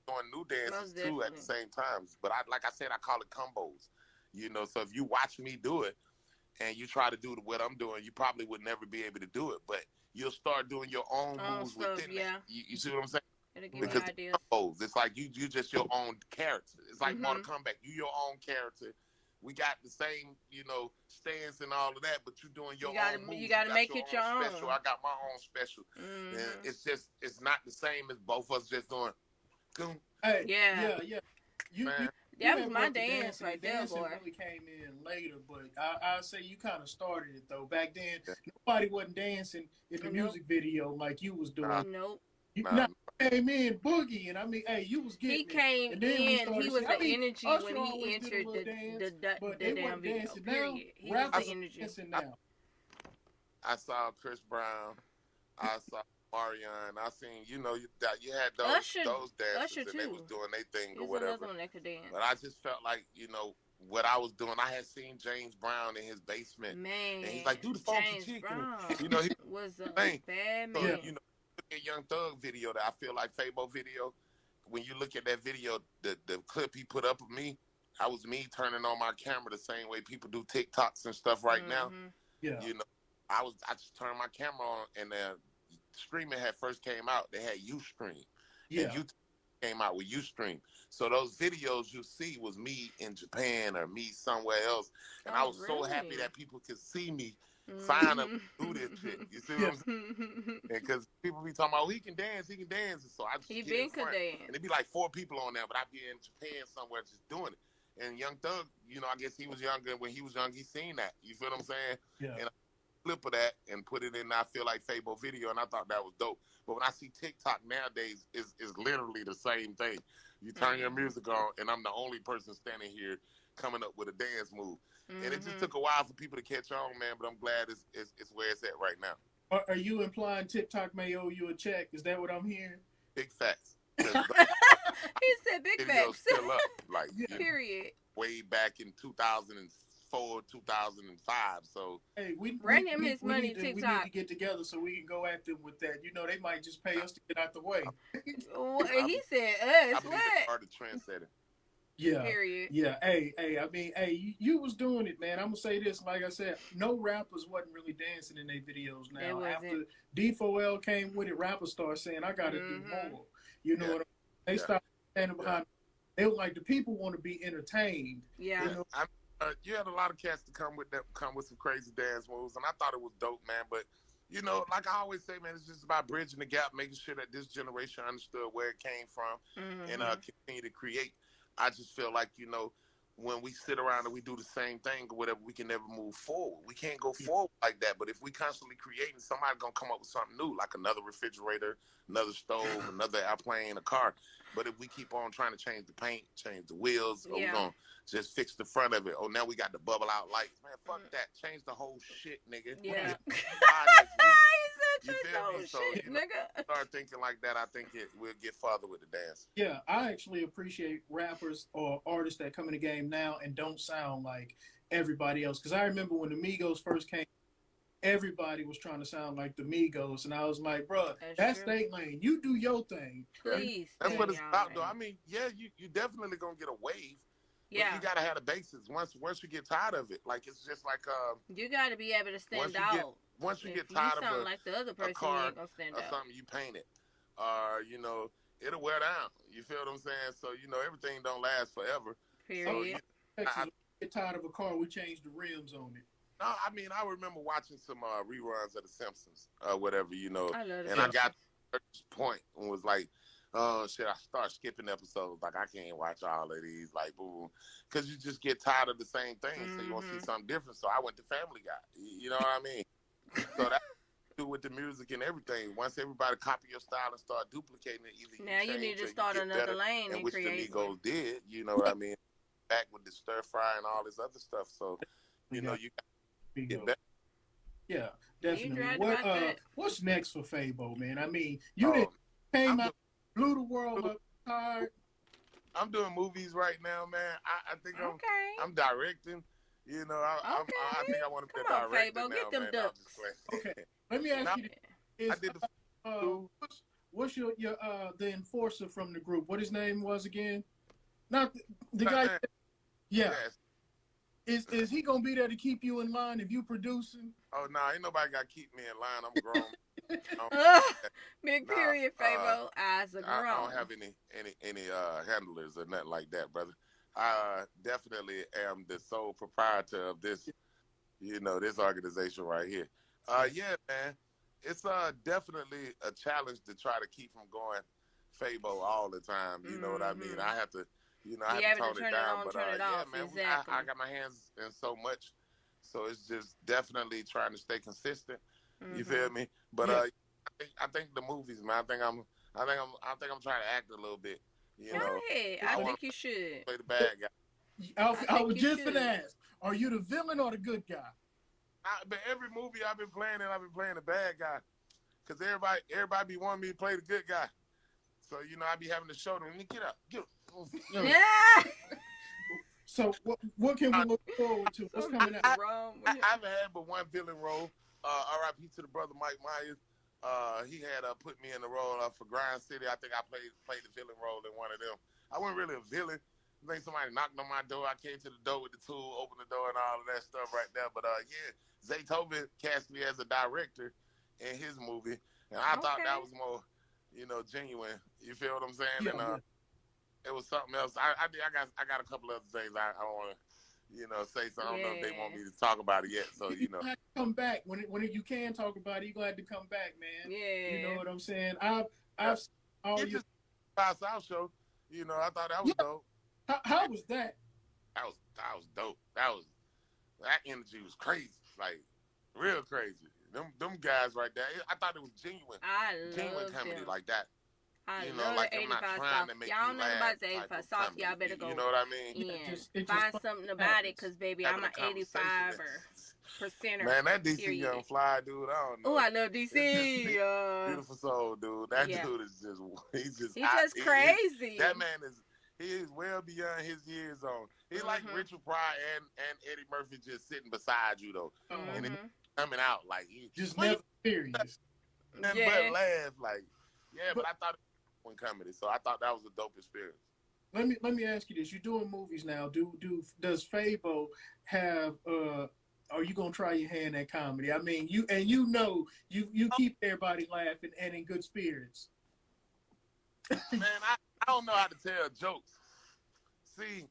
Speaker 3: doing new dances
Speaker 1: Most
Speaker 3: too at the
Speaker 1: definitely.
Speaker 3: same time. But like I said, I call it combos. You know, so if you watch me do it and you try to do what I'm doing, you probably would never be able to do it. But you'll start doing your own moves
Speaker 1: Stuff.
Speaker 3: within that.
Speaker 1: Yeah.
Speaker 3: You see what I'm saying?
Speaker 1: It'll give you
Speaker 3: Because
Speaker 2: Right.
Speaker 3: it's
Speaker 1: ideas.
Speaker 3: combos. It's like you just your own character. It's like Mortal
Speaker 1: Mhm.
Speaker 3: Kombat. You your own character. We got the same, stance and all of that, but you doing your own
Speaker 1: You
Speaker 3: moves. You
Speaker 1: gotta
Speaker 3: got
Speaker 1: make
Speaker 3: your
Speaker 1: it your
Speaker 3: own special.
Speaker 1: own.
Speaker 3: I got my own special. And
Speaker 1: Mhm.
Speaker 3: it's not the same as both of us just doing, boom,
Speaker 2: Hey,
Speaker 1: Yeah.
Speaker 2: yeah, yeah. You
Speaker 3: man.
Speaker 1: That was my
Speaker 2: interrupted
Speaker 1: dance
Speaker 2: dancing,
Speaker 1: right
Speaker 2: and
Speaker 1: there,
Speaker 2: dancing
Speaker 1: boy.
Speaker 2: really came in later. But I say you kind of started it though. Back then,
Speaker 3: Yeah.
Speaker 2: nobody wasn't dancing in the
Speaker 1: Nope.
Speaker 2: music video like you was
Speaker 3: Nah,
Speaker 2: doing.
Speaker 1: Nope.
Speaker 2: You
Speaker 3: nah,
Speaker 2: now came in boogie, and I mean, hey, you was
Speaker 1: He
Speaker 2: getting it.
Speaker 1: came
Speaker 2: And then we
Speaker 1: in. He
Speaker 2: started seeing.
Speaker 1: was
Speaker 2: I
Speaker 1: the
Speaker 2: mean,
Speaker 1: energy when
Speaker 2: Usher
Speaker 1: he
Speaker 2: always did a
Speaker 1: entered
Speaker 2: little dance, but
Speaker 1: the
Speaker 2: they
Speaker 1: damn
Speaker 2: wasn't
Speaker 1: video.
Speaker 2: dancing now.
Speaker 1: Period. He was the
Speaker 3: I,
Speaker 2: Rappers
Speaker 1: energy.
Speaker 2: dancing
Speaker 3: I
Speaker 2: now.
Speaker 3: I saw Chris Brown. I saw Marion. I seen, you had
Speaker 1: Usher.
Speaker 3: those dancers
Speaker 1: Usher
Speaker 3: and they was
Speaker 1: too.
Speaker 3: doing their thing or
Speaker 1: He's another
Speaker 3: whatever.
Speaker 1: one that could dance.
Speaker 3: But I just felt like, what I was doing. I had seen James Brown in his basement, and he's
Speaker 1: Man,
Speaker 3: like, "Do the funky
Speaker 1: James
Speaker 3: chicken,"
Speaker 1: Brown
Speaker 3: he
Speaker 1: was a
Speaker 3: thing.
Speaker 1: bad
Speaker 3: So
Speaker 2: Yeah,
Speaker 1: man.
Speaker 3: look at Young Thug video that I feel like Fabo video. When you look at that video, the clip he put up of me, I was me turning on my camera the same way people do TikToks and stuff right now.
Speaker 1: Mhm.
Speaker 2: yeah,
Speaker 3: You know, I just turned my camera on, and streaming had first came out. They had UStream, and
Speaker 2: yeah,
Speaker 3: YouTube came out with UStream. So those videos you see was me in Japan or me somewhere else, and I
Speaker 1: Oh,
Speaker 3: was so happy
Speaker 1: really?
Speaker 3: that people could see me finally
Speaker 1: Mhm.
Speaker 3: do this shit. You see what
Speaker 2: yeah,
Speaker 3: I'm saying? Because people be talking about, oh, he can dance. And so I just
Speaker 1: He
Speaker 3: get in
Speaker 1: been could
Speaker 3: front. And
Speaker 1: dance.
Speaker 3: it'd be like 4 people on there, but I'd be in Japan somewhere just doing it. And Young Thug, I guess he was younger. When he was young, he seen that. You feel what I'm saying?
Speaker 2: yeah,
Speaker 3: And I clip of that and put it in, I feel like Fabo video, and I thought that was dope. But when I see TikTok nowadays, is literally the same thing. You turn your
Speaker 1: Mhm.
Speaker 3: music on, and I'm the only person standing here coming up with a dance move. And it just
Speaker 1: Mhm.
Speaker 3: took a while for people to catch on, man. But I'm glad it's where it's at right now.
Speaker 2: Are you implying TikTok may owe you a check? Is that what I'm hearing?
Speaker 3: Big facts. Because
Speaker 1: He said big
Speaker 3: video's
Speaker 1: facts.
Speaker 3: still up. Like,
Speaker 2: Yeah.
Speaker 1: Period.
Speaker 3: way back in 2004, 2005. So,
Speaker 2: Hey,
Speaker 1: Run him his money
Speaker 2: we need
Speaker 1: TikTok.
Speaker 2: to get together so we can go at them with that. You know, they might just pay us to get out the way.
Speaker 3: I,
Speaker 1: He said
Speaker 3: I
Speaker 1: us.
Speaker 3: believe they
Speaker 1: What?
Speaker 3: are the trendsetter.
Speaker 2: Yeah,
Speaker 1: Period.
Speaker 2: yeah. Hey. I mean, hey, you was doing it, man. I'm gonna say this. Like I said, no rappers wasn't really dancing in their videos.
Speaker 1: They
Speaker 2: Now,
Speaker 1: wasn't.
Speaker 2: after D4L came with it, rappers started saying, "I got to do
Speaker 1: Mhm.
Speaker 2: more." You know
Speaker 3: Yeah,
Speaker 2: what? They
Speaker 3: yeah,
Speaker 2: stopped standing
Speaker 3: yeah,
Speaker 2: behind. They were like the people want to be entertained.
Speaker 1: Yeah.
Speaker 2: You
Speaker 3: yeah.
Speaker 2: know,
Speaker 3: You had a lot of cats to come with some crazy dance moves, and I thought it was dope, man. But like I always say, man, it's just about bridging the gap, making sure that this generation understood where it came from, and
Speaker 1: Mhm.
Speaker 3: continue to create. I just feel like when we sit around and we do the same thing or whatever, we can never move forward. We can't go
Speaker 2: yeah,
Speaker 3: forward like that. But if we constantly creating, somebody gonna come up with something new, like another refrigerator, another stove, another airplane, a car. But if we keep on trying to change the paint, change the wheels, or we're
Speaker 1: Yeah.
Speaker 3: gonna just fix the front of it. Oh, now we got the bubble out lights. Man, fuck that. Change the whole shit, nigga.
Speaker 1: Yeah.
Speaker 3: Get
Speaker 1: He
Speaker 3: by next week.
Speaker 1: said
Speaker 3: You
Speaker 1: change the
Speaker 3: feel me?
Speaker 1: whole
Speaker 3: So,
Speaker 1: shit, nigga.
Speaker 3: start thinking like that. I think we'll get farther with the dance.
Speaker 2: yeah. I actually appreciate rappers or artists that come in the game now and don't sound like everybody else. Because I remember when the Migos first came, everybody was trying to sound like the Migos, and I was like, "Bruh,
Speaker 1: That's
Speaker 2: that's
Speaker 1: true.
Speaker 2: state lane. You do your thing."
Speaker 3: Yeah.
Speaker 2: You know
Speaker 1: Please
Speaker 3: That's
Speaker 1: stay
Speaker 2: what I'm
Speaker 3: what
Speaker 1: in
Speaker 3: it's
Speaker 1: y'all
Speaker 3: about, though. I
Speaker 1: lane.
Speaker 3: mean, yeah, you definitely gonna get a wave, but you
Speaker 1: Yeah.
Speaker 3: gotta have the basics. Once you get tired of it, like it's just like
Speaker 1: You got to be able to stand
Speaker 3: once you get
Speaker 1: out.
Speaker 3: once you
Speaker 1: If
Speaker 3: get
Speaker 1: you
Speaker 3: tired of
Speaker 1: sound like the other
Speaker 3: a
Speaker 1: person, you
Speaker 3: car
Speaker 1: ain't gonna stand
Speaker 3: or
Speaker 1: out.
Speaker 3: something, you paint it, or it'll wear down. You feel what I'm saying? So everything don't last forever. So
Speaker 1: Period.
Speaker 2: Texas,
Speaker 3: I,
Speaker 2: when we get tired of a car, we change the rims on it.
Speaker 3: no, I mean, I remember watching some reruns of The Simpsons, whatever,
Speaker 1: I love the
Speaker 3: and I
Speaker 2: Yeah,
Speaker 3: got
Speaker 1: Simpsons.
Speaker 3: to this point and was like, oh shit, I start skipping episodes. Like, I can't watch all of these, like, boom, because you just get tired of the same thing. So you want to see
Speaker 1: Mhm.
Speaker 3: something different. So I went to Family Guy. You know what I mean? So that do with the music and everything. Once everybody copy your style and start duplicating it, either you
Speaker 1: Now you need
Speaker 3: change
Speaker 1: to
Speaker 3: or you
Speaker 1: start
Speaker 3: get
Speaker 1: another
Speaker 3: better,
Speaker 1: lane
Speaker 3: and
Speaker 1: and
Speaker 3: which the
Speaker 1: create one.
Speaker 3: Migos did. You know what I mean? Back with the stir fry and all this other stuff. So
Speaker 2: we got
Speaker 3: you got to get
Speaker 2: Migos.
Speaker 3: better.
Speaker 2: Yeah, Definitely.
Speaker 1: right about that.
Speaker 2: What's next for Fabo, man? I mean, you didn't
Speaker 3: Um,
Speaker 2: came
Speaker 3: I'm
Speaker 2: out, blew the world up hard.
Speaker 3: I'm doing movies right now, man. I think
Speaker 1: Okay.
Speaker 3: I'm directing. You know, I
Speaker 1: Okay.
Speaker 3: think I want to be a
Speaker 1: Come on,
Speaker 3: director
Speaker 1: Fabo. Get
Speaker 3: now,
Speaker 1: them
Speaker 3: man. No, I'm just
Speaker 1: ducks.
Speaker 2: Okay,
Speaker 3: playing.
Speaker 2: let me ask
Speaker 3: now
Speaker 2: you this:
Speaker 3: I
Speaker 2: Is
Speaker 3: did the two.
Speaker 2: what's your the enforcer from the group? What his name was again? Not the
Speaker 3: Fat
Speaker 2: guy.
Speaker 3: man.
Speaker 2: Yeah,
Speaker 3: Yes.
Speaker 2: is he gonna be there to keep you in line if you producing?
Speaker 3: Oh no, ain't nobody got to keep me in line. I'm grown. I don't,
Speaker 1: Big
Speaker 3: nah,
Speaker 1: period, Fabo. Eyes are
Speaker 3: I don't
Speaker 1: grown.
Speaker 3: have any handlers or nothing like that, brother. I definitely am the sole proprietor of this, this organization right here. Yeah, man, it's definitely a challenge to try to keep from going Fabo all the time. You know what I mean? I have to, I
Speaker 1: Be
Speaker 3: have to
Speaker 1: able to
Speaker 3: tone it
Speaker 1: turn it
Speaker 3: down.
Speaker 1: on,
Speaker 3: But
Speaker 1: turn it
Speaker 3: yeah,
Speaker 1: off.
Speaker 3: man,
Speaker 1: Exactly.
Speaker 3: I got my hands in so much, so it's just definitely trying to stay consistent. You feel me? But
Speaker 2: Yeah.
Speaker 3: I think the movies, man. I think I'm trying to act a little bit. You
Speaker 1: Go
Speaker 3: know,
Speaker 1: ahead. I
Speaker 3: I want
Speaker 1: think you should.
Speaker 3: to play the bad guy.
Speaker 1: I
Speaker 2: I
Speaker 1: think
Speaker 2: was
Speaker 1: you
Speaker 2: just gonna
Speaker 1: should.
Speaker 2: ask: Are you the villain or the good guy?
Speaker 3: But every movie I've been playing, and I've been playing the bad guy, because everybody be wanting me to play the good guy. So I be having to show them. Get up, get up.
Speaker 1: Yeah.
Speaker 2: So what can we look forward to? What's coming out?
Speaker 1: Something's wrong with him.
Speaker 3: I haven't had but one villain role. R.I.P. to the brother Mike Myers. He had put me in the role for Grind City. I think I played the villain role in one of them. I wasn't really a villain. I think somebody knocked on my door. I came to the door with the tool, opened the door, and all of that stuff right there. But yeah, Zaytoven cast me as a director in his movie, and I thought
Speaker 1: Okay.
Speaker 3: that was more, genuine. You feel what I'm saying?
Speaker 2: Yeah,
Speaker 3: And
Speaker 2: yeah.
Speaker 3: it was something else. I got a couple other things I want to say. So I don't know if they want
Speaker 1: Yeah.
Speaker 3: me to talk about it yet. So
Speaker 2: You have to come back when you can talk about it. You gonna have to come back, man. You know
Speaker 1: Yeah.
Speaker 2: what I'm saying?
Speaker 3: yeah,
Speaker 2: I've seen all
Speaker 3: it
Speaker 2: your
Speaker 3: just Five South show. I thought that was
Speaker 2: yeah.
Speaker 3: dope.
Speaker 2: How was that?
Speaker 3: That was dope. That energy was crazy, like real crazy. Them guys right there. I thought it was
Speaker 1: I
Speaker 3: genuine
Speaker 1: love
Speaker 3: comedy
Speaker 1: them.
Speaker 3: like that.
Speaker 1: I love
Speaker 3: Like
Speaker 1: the
Speaker 3: I'm not
Speaker 1: 85
Speaker 3: trying
Speaker 1: South.
Speaker 3: to make
Speaker 1: Y'all
Speaker 3: you
Speaker 1: don't know
Speaker 3: laugh
Speaker 1: about the
Speaker 3: type
Speaker 1: 85
Speaker 3: of
Speaker 1: South.
Speaker 3: comedy.
Speaker 1: Y'all better
Speaker 3: You
Speaker 1: go
Speaker 3: know what I mean?
Speaker 2: Yeah,
Speaker 1: in.
Speaker 2: it just
Speaker 1: Find something about it,
Speaker 2: happens.
Speaker 1: because, baby, I'm
Speaker 3: Having
Speaker 1: an
Speaker 3: a conversation.
Speaker 1: 85er. Percenter.
Speaker 3: Man, that DC
Speaker 1: Period.
Speaker 3: Young Fly dude, I don't
Speaker 1: Oh,
Speaker 3: know.
Speaker 1: I love DC.
Speaker 3: Beautiful soul, dude. That
Speaker 1: Yeah.
Speaker 3: dude is just he's just
Speaker 1: He just crazy.
Speaker 3: that man he is well beyond his years on. He's like
Speaker 1: Mm-hmm.
Speaker 3: Richard Pryor and Eddie Murphy just sitting beside you though.
Speaker 2: Oh,
Speaker 3: And then
Speaker 1: Mm-hmm.
Speaker 3: coming out like he
Speaker 2: just
Speaker 3: well, you
Speaker 2: never serious.
Speaker 3: nothing but
Speaker 1: Yeah.
Speaker 3: laugh like but
Speaker 2: But
Speaker 3: I thought it was one comedy, so I thought that was a dope experience.
Speaker 2: let me ask you this: You're doing movies now. Does Fabo have Are you gonna try your hand at comedy? I mean, you keep everybody laughing and in good spirits.
Speaker 3: Man, I don't know how to tell jokes. See,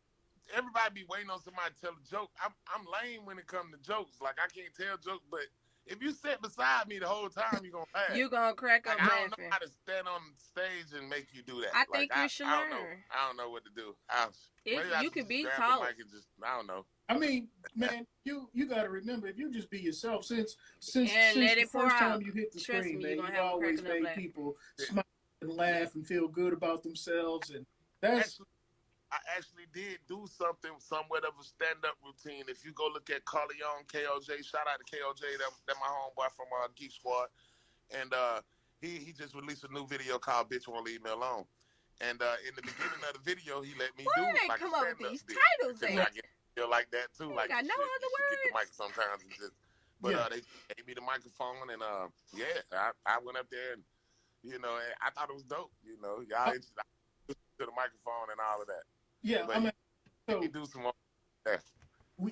Speaker 3: everybody be waiting on somebody to tell a joke. I'm lame when it comes to jokes. Like I can't tell jokes, but if you sit beside me the whole time, you're gonna laugh.
Speaker 1: You gonna crack
Speaker 3: Like
Speaker 1: up
Speaker 3: I don't know
Speaker 1: laughing.
Speaker 3: how to stand on stage and make you do that.
Speaker 1: I
Speaker 3: Like
Speaker 1: think you should
Speaker 3: I don't know.
Speaker 1: learn.
Speaker 3: I don't know what to do. Maybe I
Speaker 1: You
Speaker 3: should
Speaker 1: could
Speaker 3: just
Speaker 1: be
Speaker 3: grab the
Speaker 1: taught.
Speaker 3: mic and just I don't know.
Speaker 2: I mean, man, you got to remember if you just be yourself. Since
Speaker 1: And let
Speaker 2: the
Speaker 1: it pour
Speaker 2: first
Speaker 1: out.
Speaker 2: time you hit the
Speaker 1: Trust
Speaker 2: screen,
Speaker 1: me, you're
Speaker 2: man,
Speaker 1: gonna
Speaker 2: you've
Speaker 1: have them
Speaker 2: always
Speaker 1: cracking up
Speaker 2: made
Speaker 1: laughing.
Speaker 2: people smile and laugh and feel good about themselves, and that's
Speaker 3: Actually, I actually did do something somewhat of a stand-up routine. If you go look at Carleon KOJ, shout out to KOJ, that my homeboy from Geek Squad, and he just released a new video called "Bitch Won't Leave Me Alone." And in the beginning of the video, he let me
Speaker 1: Where
Speaker 3: do
Speaker 1: do they
Speaker 3: like a
Speaker 1: come up with
Speaker 3: stand-up
Speaker 1: these
Speaker 3: bit
Speaker 1: titles
Speaker 3: because
Speaker 1: at?
Speaker 3: I get feel like that too.
Speaker 1: Ain't
Speaker 3: Like
Speaker 1: got no
Speaker 3: you
Speaker 1: other
Speaker 3: should get the mic
Speaker 1: words.
Speaker 3: sometimes and just. But
Speaker 2: yeah.
Speaker 3: they gave me the microphone and yeah, I went up there and I thought it was dope. Y'all to the microphone and all of that.
Speaker 2: Yeah,
Speaker 3: But
Speaker 2: I mean,
Speaker 3: you
Speaker 2: so
Speaker 3: do some more. Yeah.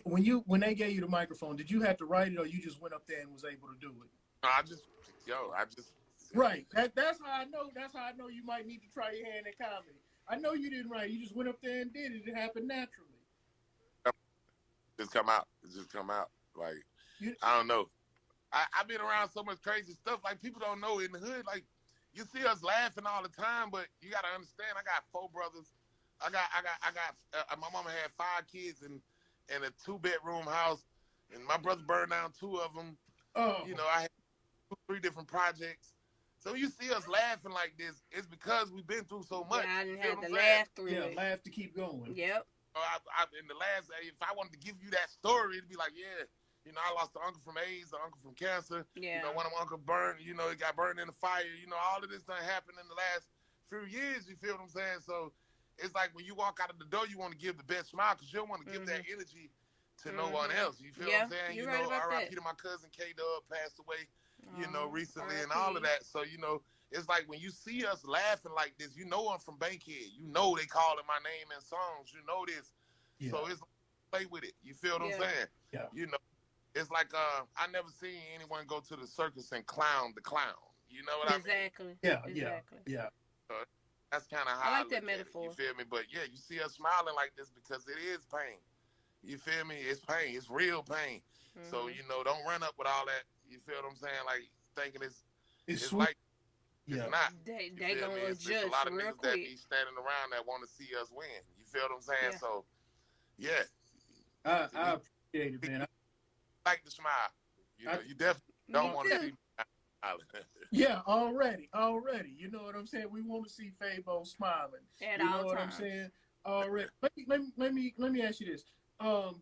Speaker 2: when they gave you the microphone, did you have to write it, or you just went up there and was able to do it?
Speaker 3: No, I just.
Speaker 2: Right. That's how I know. That's how I know you might need to try your hand at comedy. I know you didn't write. You just went up there and did it. It happened naturally.
Speaker 3: Just come out. It just come out. Like
Speaker 2: You,
Speaker 3: I don't know. I've been around so much crazy stuff. Like people don't know in the hood. Like you see us laughing all the time, but you gotta understand. I got 4 brothers. I got. My mama had 5 kids in a 2-bedroom house, and my brother burned down 2 of them.
Speaker 2: oh,
Speaker 3: I had 3 different projects. So you see us laughing like this, it's because we've been through so much.
Speaker 1: Yeah, I didn't
Speaker 3: You feel
Speaker 1: have
Speaker 3: what
Speaker 1: to
Speaker 3: I'm saying?
Speaker 1: laugh through
Speaker 2: yeah,
Speaker 1: it.
Speaker 2: laugh to keep going.
Speaker 1: Yep.
Speaker 3: In the last, if I wanted to give you that story, it'd be like, yeah, You know, I lost an uncle from AIDS, an uncle from cancer. You know,
Speaker 1: Yeah.
Speaker 3: one of my uncles burned. You know, he got burned in the fire. You know, all of this done happened in the last few years. You feel what I'm saying? So it's like when you walk out of the door, you want to give the best smile because you don't want to give that
Speaker 1: Mhm.
Speaker 3: energy to no one
Speaker 1: Mhm.
Speaker 3: else. You feel what I'm
Speaker 1: Yeah,
Speaker 3: saying?
Speaker 1: you're
Speaker 3: You
Speaker 1: right
Speaker 3: know,
Speaker 1: about that.
Speaker 3: R.I.P. to my cousin K Dub passed away. You know,
Speaker 1: Oh,
Speaker 3: recently and all of
Speaker 1: R.I.P.
Speaker 3: that. So you know, it's like when you see us laughing like this, you know I'm from Bankhead. You know they calling my name in songs. You know this.
Speaker 2: Yeah.
Speaker 3: So it's like, play with it. You feel what I'm
Speaker 1: Yeah.
Speaker 3: saying?
Speaker 2: Yeah.
Speaker 3: You know, it's like I never seen anyone go to the circus and clown the clown. You know what I mean?
Speaker 1: Exactly.
Speaker 2: Yeah. Yeah.
Speaker 1: Exactly.
Speaker 2: Yeah.
Speaker 3: So that's kind of
Speaker 1: I
Speaker 3: how I
Speaker 1: like that
Speaker 3: look at it. You
Speaker 1: metaphor.
Speaker 3: feel me? But yeah, you see us smiling like this because it is pain. You feel me? It's pain. It's real pain. So
Speaker 1: Mhm.
Speaker 3: you know, don't run up with all that. You feel what I'm saying? Like thinking
Speaker 2: It's
Speaker 3: it's
Speaker 2: sweet.
Speaker 3: like it's
Speaker 2: Yeah.
Speaker 3: not. You
Speaker 1: They
Speaker 3: feel me?
Speaker 1: gonna
Speaker 3: It's a
Speaker 1: adjust
Speaker 3: lot of
Speaker 1: real
Speaker 3: niggas that
Speaker 1: quick.
Speaker 3: be standing around that want to see us win. You feel what I'm saying?
Speaker 1: Yeah.
Speaker 3: So yeah,
Speaker 2: I
Speaker 3: we,
Speaker 2: appreciate it,
Speaker 3: we
Speaker 2: man.
Speaker 3: like to smile. You
Speaker 2: I,
Speaker 3: know, you definitely don't
Speaker 1: Me
Speaker 2: I
Speaker 3: want to see
Speaker 1: too.
Speaker 3: me smiling.
Speaker 2: Yeah, already. You know what I'm saying? We want to see Fabo smiling.
Speaker 1: At
Speaker 2: You know
Speaker 1: all
Speaker 2: what I'm
Speaker 1: times.
Speaker 2: saying? Already. Let me ask you this. Um,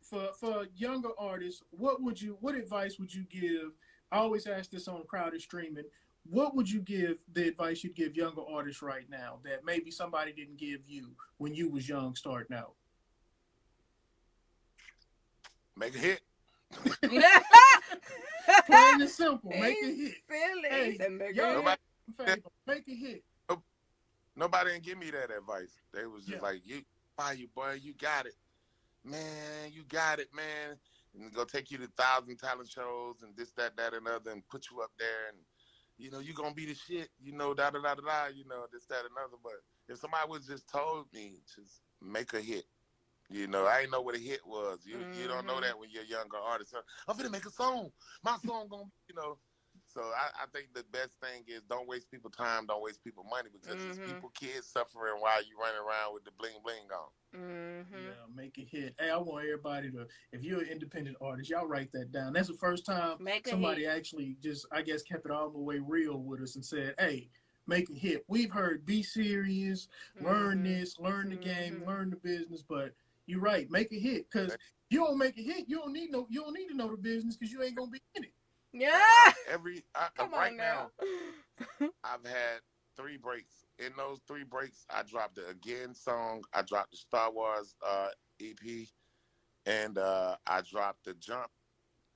Speaker 2: for younger artists, what advice would you give? I always ask this on Crowded Streaming. What would you give the advice you'd give younger artists right now that maybe somebody didn't give you when you was young starting out?
Speaker 3: Make a hit.
Speaker 1: Yeah.
Speaker 2: Plain and simple, make a
Speaker 1: He's
Speaker 2: hit.
Speaker 1: silly. He
Speaker 2: Hey,
Speaker 1: said, "Make
Speaker 2: young
Speaker 3: Nobody,
Speaker 1: it."
Speaker 2: Fabo, make a hit.
Speaker 3: nobody didn't give me that advice. They was just
Speaker 2: Yeah.
Speaker 3: like, "You, fire, boy, you got it, man. You got it, man." And go take you to 1,000 talent shows and this, that, and other, and put you up there, and you know you gonna be the shit. You know, da da da da da. You know, this, that, and other. But if somebody was just told me, just make a hit. You know, I ain't know what a hit was. You don't know
Speaker 1: Mhm.
Speaker 3: that when you're a younger artist. I'm gonna make a song. My song gonna, you know. So I think the best thing is don't waste people time, don't waste people money because it's
Speaker 1: Mhm.
Speaker 3: people, kids suffering while you running around with the bling bling on.
Speaker 1: Mhm.
Speaker 2: Yeah, make a hit. Hey, I want everybody to, if you're an independent artist, y'all write that down. That's the first time
Speaker 1: Make a
Speaker 2: somebody
Speaker 1: hit.
Speaker 2: actually just, I guess, kept it all the way real with us and said, hey, make a hit. We've heard be serious, learn
Speaker 1: Mhm.
Speaker 2: this, learn the game,
Speaker 1: Mhm.
Speaker 2: learn the business, but you're right, make a hit. Because you don't make a hit, you don't need to know the business because you ain't gonna be in it.
Speaker 1: Yeah.
Speaker 3: Man,
Speaker 1: Come
Speaker 3: right
Speaker 1: on now.
Speaker 3: now I've had 3 breaks. In those 3 breaks, I dropped the Again song, I dropped the Star Wars EP, and I dropped the Jump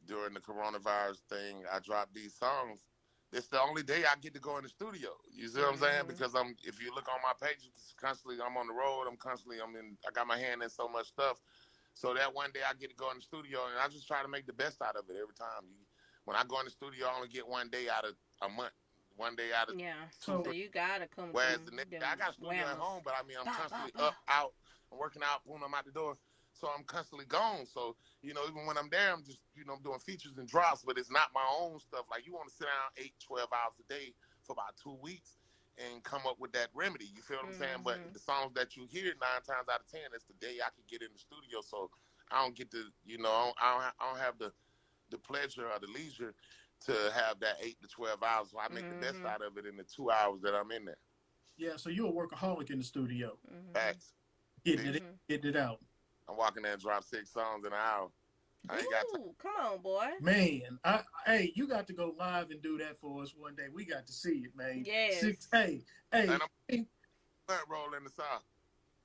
Speaker 3: during the coronavirus thing. I dropped these songs. It's the only day I get to go in the studio. You see what I'm saying?
Speaker 1: Mhm.
Speaker 3: Because if you look on my page, it's constantly I'm on the road. I got my hand in so much stuff. So that one day I get to go in the studio and I just try to make the best out of it every time. When I go in the studio, I only get one day out of a month, one day out of
Speaker 1: Yeah.
Speaker 3: two,
Speaker 1: So
Speaker 2: So,
Speaker 3: 3.
Speaker 1: you gotta come
Speaker 3: Whereas
Speaker 1: through
Speaker 3: the next day, I
Speaker 1: them
Speaker 3: got a studio at
Speaker 1: whammers.
Speaker 3: home, but I mean, I'm
Speaker 1: Ba ba
Speaker 3: constantly
Speaker 1: ba.
Speaker 3: up, out, I'm working out, boom, I'm out the door. So I'm constantly gone. So, you know, even when I'm there, I'm just, I'm doing features and drops, but it's not my own stuff. Like, you want to sit down 8, 12 hours a day for about 2 weeks and come up with that remedy. You feel what I'm saying? But
Speaker 1: Mhm.
Speaker 3: the songs that you hear 9 times out of 10, it's the day I can get in the studio. So I don't get to, I don't have the pleasure or the leisure to have that 8 to 12 hours. So I make the best
Speaker 1: Mhm.
Speaker 3: out of it in the 2 hours that I'm in there.
Speaker 2: yeah, so you're a workaholic in the studio,
Speaker 1: Mhm.
Speaker 3: Facts.
Speaker 2: getting it in,
Speaker 3: Peace.
Speaker 1: Mhm.
Speaker 2: getting it out.
Speaker 3: I'm walking there and drop 6 songs in an hour. I ain't got time.
Speaker 1: Ooh, come on, boy.
Speaker 2: Man, hey, you got to go live and do that for us one day. We got to see it, man.
Speaker 1: Yes.
Speaker 2: Six, hey,
Speaker 3: And
Speaker 2: hey,
Speaker 3: I'm front roll in the South.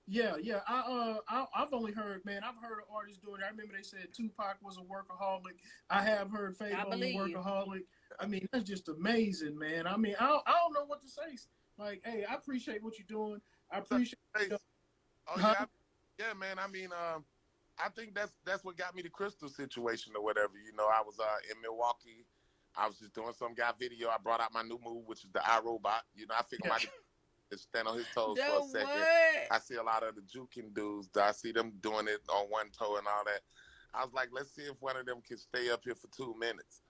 Speaker 2: yeah, yeah. I've only heard, man. I've heard of artists doing it. I remember they said Tupac was a workaholic. I have heard
Speaker 1: I
Speaker 2: Fabo's a
Speaker 1: believe you.
Speaker 2: workaholic. I mean, that's just amazing, man. I mean, I don't know what to say. Like, hey, I appreciate what you're doing. I appreciate.
Speaker 3: Oh
Speaker 2: Huh?
Speaker 3: yeah, yeah, man. I mean, I think that's what got me the Crystal situation or whatever. You know, I was in Milwaukee. I was just doing some guy video. I brought out my new move, which is the iRobot. You know, I figured
Speaker 2: Yeah,
Speaker 3: my to stand on his toes for a
Speaker 1: The
Speaker 3: second.
Speaker 1: what?
Speaker 3: I see a lot of the juking dudes. I see them doing it on one toe and all that. I was like, let's see if one of them can stay up here for 2 minutes.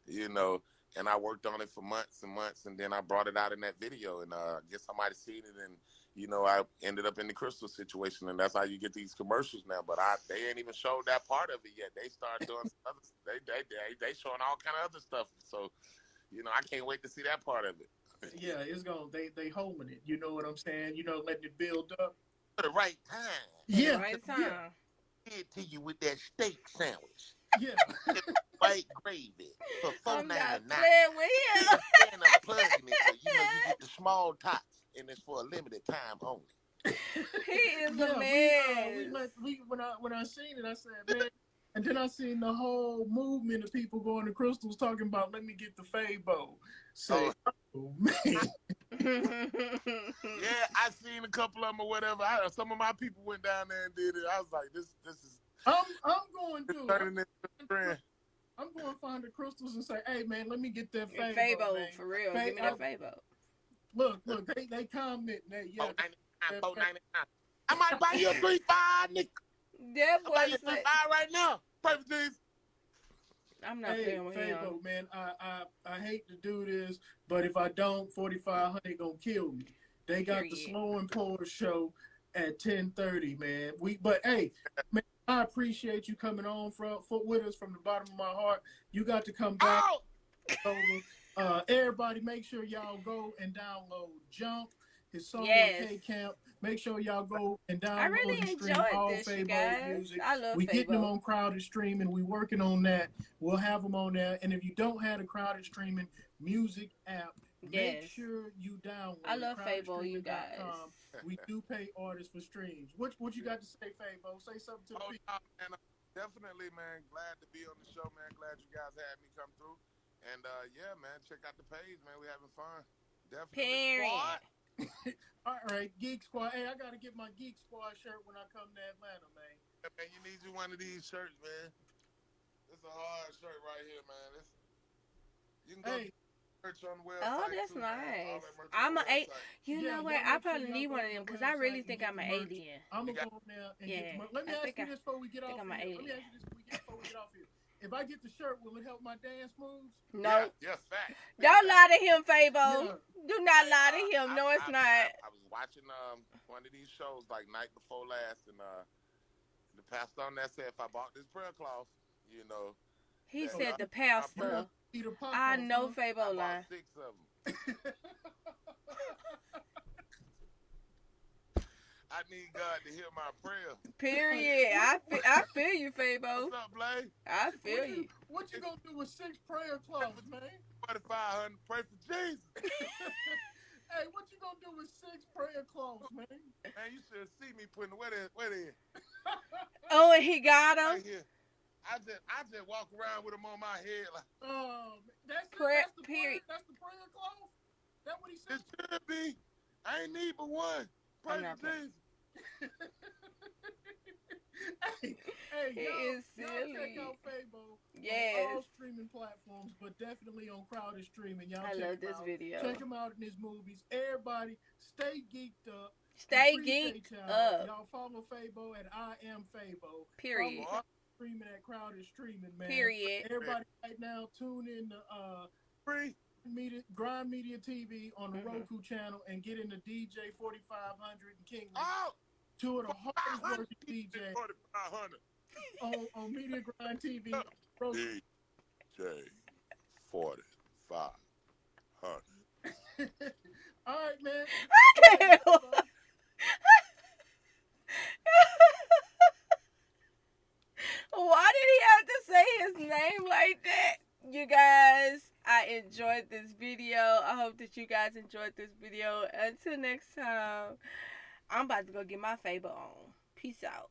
Speaker 3: You know, and I worked on it for months and months, and then I brought it out in that video, and I guess somebody seen it, and I ended up in the Crystal situation, and that's how you get these commercials now. But they ain't even showed that part of it yet. They start doing some other, they showing all kind of other stuff. So I can't wait to see that part of it.
Speaker 2: yeah. It's gonna they holding it. You know what I'm saying? You know, letting it build up.
Speaker 3: For the right time,
Speaker 1: At the
Speaker 2: Yeah,
Speaker 1: right
Speaker 2: yeah.
Speaker 1: time.
Speaker 3: give it to you with that steak sandwich.
Speaker 2: Yeah.
Speaker 3: white gravy for
Speaker 1: I'm not
Speaker 3: $4.99.
Speaker 1: playing with him.
Speaker 3: And I'm plugging it, but you get the small tots, and it's for a limited time only.
Speaker 1: He is a
Speaker 2: Yeah, we
Speaker 1: mess.
Speaker 2: let we when I seen it, I said, man. And then I seen the whole movement of people going to Crystals talking about, let me get the Fabo. Say,
Speaker 3: Oh,
Speaker 2: oh man,
Speaker 3: yeah, I seen a couple of them or whatever. Some of my people went down there and did it. I was like, this is
Speaker 2: I'm going to.
Speaker 3: turning into a trend.
Speaker 2: I'm going to find the Crystals and say, hey man, let me get that Fabo,
Speaker 1: Fabo,
Speaker 2: man.
Speaker 1: for real. Give me that Fabo.
Speaker 2: Look, they comment that yeah.
Speaker 3: 4.99, 4.99. I might buy you a 3.5, nigga.
Speaker 1: That
Speaker 3: I'll buy
Speaker 1: boy
Speaker 3: you a
Speaker 1: said,
Speaker 3: 3.5 right now. Pray for Jesus.
Speaker 1: I'm not
Speaker 2: Hey,
Speaker 1: playing with him.
Speaker 2: Fabo, man, I hate to do this, but if I don't, 4,500 gonna kill me. They got the
Speaker 1: Period.
Speaker 2: Slow and Pour show at 10:30, man. But hey, man, I appreciate you coming on with us from the bottom of my heart. You got to come back
Speaker 3: Oh,
Speaker 2: over. Everybody, make sure y'all go and download Jump, his song with
Speaker 1: Yes.
Speaker 2: K Camp. Make sure y'all go and
Speaker 1: I
Speaker 2: download
Speaker 1: really
Speaker 2: and stream
Speaker 1: enjoyed
Speaker 2: all
Speaker 1: this, you
Speaker 2: Fabo's
Speaker 1: guys.
Speaker 2: music.
Speaker 1: I love
Speaker 2: We getting them
Speaker 1: Fabo.
Speaker 2: on Crowded Streaming. We working on that. We'll have them on there. And if you don't have the Crowded Streaming music app, make
Speaker 1: Yes.
Speaker 2: sure you download
Speaker 1: I
Speaker 2: it.
Speaker 1: love Fabo, you guys.
Speaker 2: Crowdedstreaming.com. We do pay artists for streams. What you got to say, Fabo? Say something to the people.
Speaker 3: no, man. Definitely, man. Glad to be on the show, man. Glad you guys had me come through. And yeah, man, check out the page, man. We having fun. Definitely.
Speaker 1: Period.
Speaker 2: All right, Geek Squad. Hey, I gotta get my Geek Squad shirt when I come to Atlanta, man.
Speaker 3: Yeah, man, you need you one of these shirts, man. It's a hard shirt right here, man. You can go
Speaker 2: Hey,
Speaker 3: merch on the
Speaker 1: Oh,
Speaker 3: website
Speaker 1: that's
Speaker 3: too, man. All
Speaker 1: nice.
Speaker 3: that merch on
Speaker 1: I'm
Speaker 3: the
Speaker 1: a eight.
Speaker 3: website.
Speaker 1: You
Speaker 2: yeah,
Speaker 1: know what?
Speaker 2: y'all
Speaker 1: I
Speaker 2: make sure
Speaker 1: probably
Speaker 2: y'all
Speaker 1: need
Speaker 2: go
Speaker 1: one
Speaker 2: to
Speaker 1: of
Speaker 2: the
Speaker 1: them because I
Speaker 2: website
Speaker 1: really
Speaker 2: and
Speaker 1: think
Speaker 2: get
Speaker 1: I'm
Speaker 2: the
Speaker 1: an
Speaker 2: merch.
Speaker 1: alien.
Speaker 2: I'm
Speaker 3: You
Speaker 2: gonna
Speaker 3: got
Speaker 2: go on there and
Speaker 1: Yeah,
Speaker 2: get the merch. Let me
Speaker 1: I
Speaker 2: ask
Speaker 1: think
Speaker 2: you this before we get
Speaker 1: I think
Speaker 2: off
Speaker 1: I'm
Speaker 2: of
Speaker 1: an
Speaker 2: here. Let me
Speaker 1: alien.
Speaker 2: ask you this before we get off here. If I get the shirt, will it help my dance moves?
Speaker 1: No,
Speaker 3: yes, fact. Big
Speaker 1: don't
Speaker 3: fact.
Speaker 1: lie to him, Fabo.
Speaker 2: Yeah.
Speaker 1: Do not lie to him. No, it's not.
Speaker 3: I was watching one of these shows like night before last, and the pastor on that said if I bought this prayer cloth, you know,
Speaker 1: He
Speaker 3: that
Speaker 1: said the
Speaker 3: my
Speaker 2: You
Speaker 3: prayer.
Speaker 2: want
Speaker 1: pastor.
Speaker 2: Peter pop
Speaker 1: I
Speaker 2: off,
Speaker 1: know
Speaker 2: huh?
Speaker 3: I
Speaker 1: Fabo
Speaker 3: bought
Speaker 1: lying.
Speaker 3: 6 of them. I need God to hear my prayer.
Speaker 1: Period. I feel you, Fabo.
Speaker 3: What's up, Blake?
Speaker 1: I feel you.
Speaker 2: What you gonna do with 6 prayer cloths, man?
Speaker 3: 4,500. Pray for Jesus.
Speaker 2: Hey, what you gonna do with 6 prayer cloths, man?
Speaker 3: Man, you should see me putting where they
Speaker 1: Oh, and he got him.
Speaker 3: right here. I just walk around with them on my head like
Speaker 2: That's it.
Speaker 1: Prayer.
Speaker 2: That's the prayer.
Speaker 1: Period.
Speaker 2: That's the prayer cloth. That what he
Speaker 3: it
Speaker 2: said.
Speaker 3: should be. I ain't need but one. Pray
Speaker 1: I'm
Speaker 3: for
Speaker 1: not playing.
Speaker 3: Jesus.
Speaker 2: Hey,
Speaker 1: He
Speaker 2: y'all
Speaker 1: is
Speaker 2: check
Speaker 1: silly.
Speaker 2: out Fabo on
Speaker 1: Yes.
Speaker 2: all streaming platforms, but definitely on Crowded Streaming. Y'all
Speaker 1: I
Speaker 2: check
Speaker 1: love
Speaker 2: him
Speaker 1: this
Speaker 2: out.
Speaker 1: video.
Speaker 2: Check him out in his movies. Everybody, stay geeked up.
Speaker 1: Stay
Speaker 2: Appreciate
Speaker 1: geeked
Speaker 2: y'all.
Speaker 1: up.
Speaker 2: Y'all follow Fabo at I am Fabo.
Speaker 1: Period.
Speaker 2: Follow streaming at Crowded Streaming, man.
Speaker 1: Period.
Speaker 2: Everybody right now tune in to
Speaker 3: Free.
Speaker 2: Grind Media TV on the Roku channel and get into DJ 4500 and King.
Speaker 3: Oh,
Speaker 2: Two of the hardest
Speaker 3: 500.
Speaker 2: working DJs
Speaker 3: 4,500.
Speaker 2: on Media Grind TV.
Speaker 3: DJ 4,500.
Speaker 2: All right, man.
Speaker 1: Why did he have to say his name like that? You guys, I enjoyed this video. I hope that you guys enjoyed this video. Until next time, I'm about to go get my Fabo on. Peace out.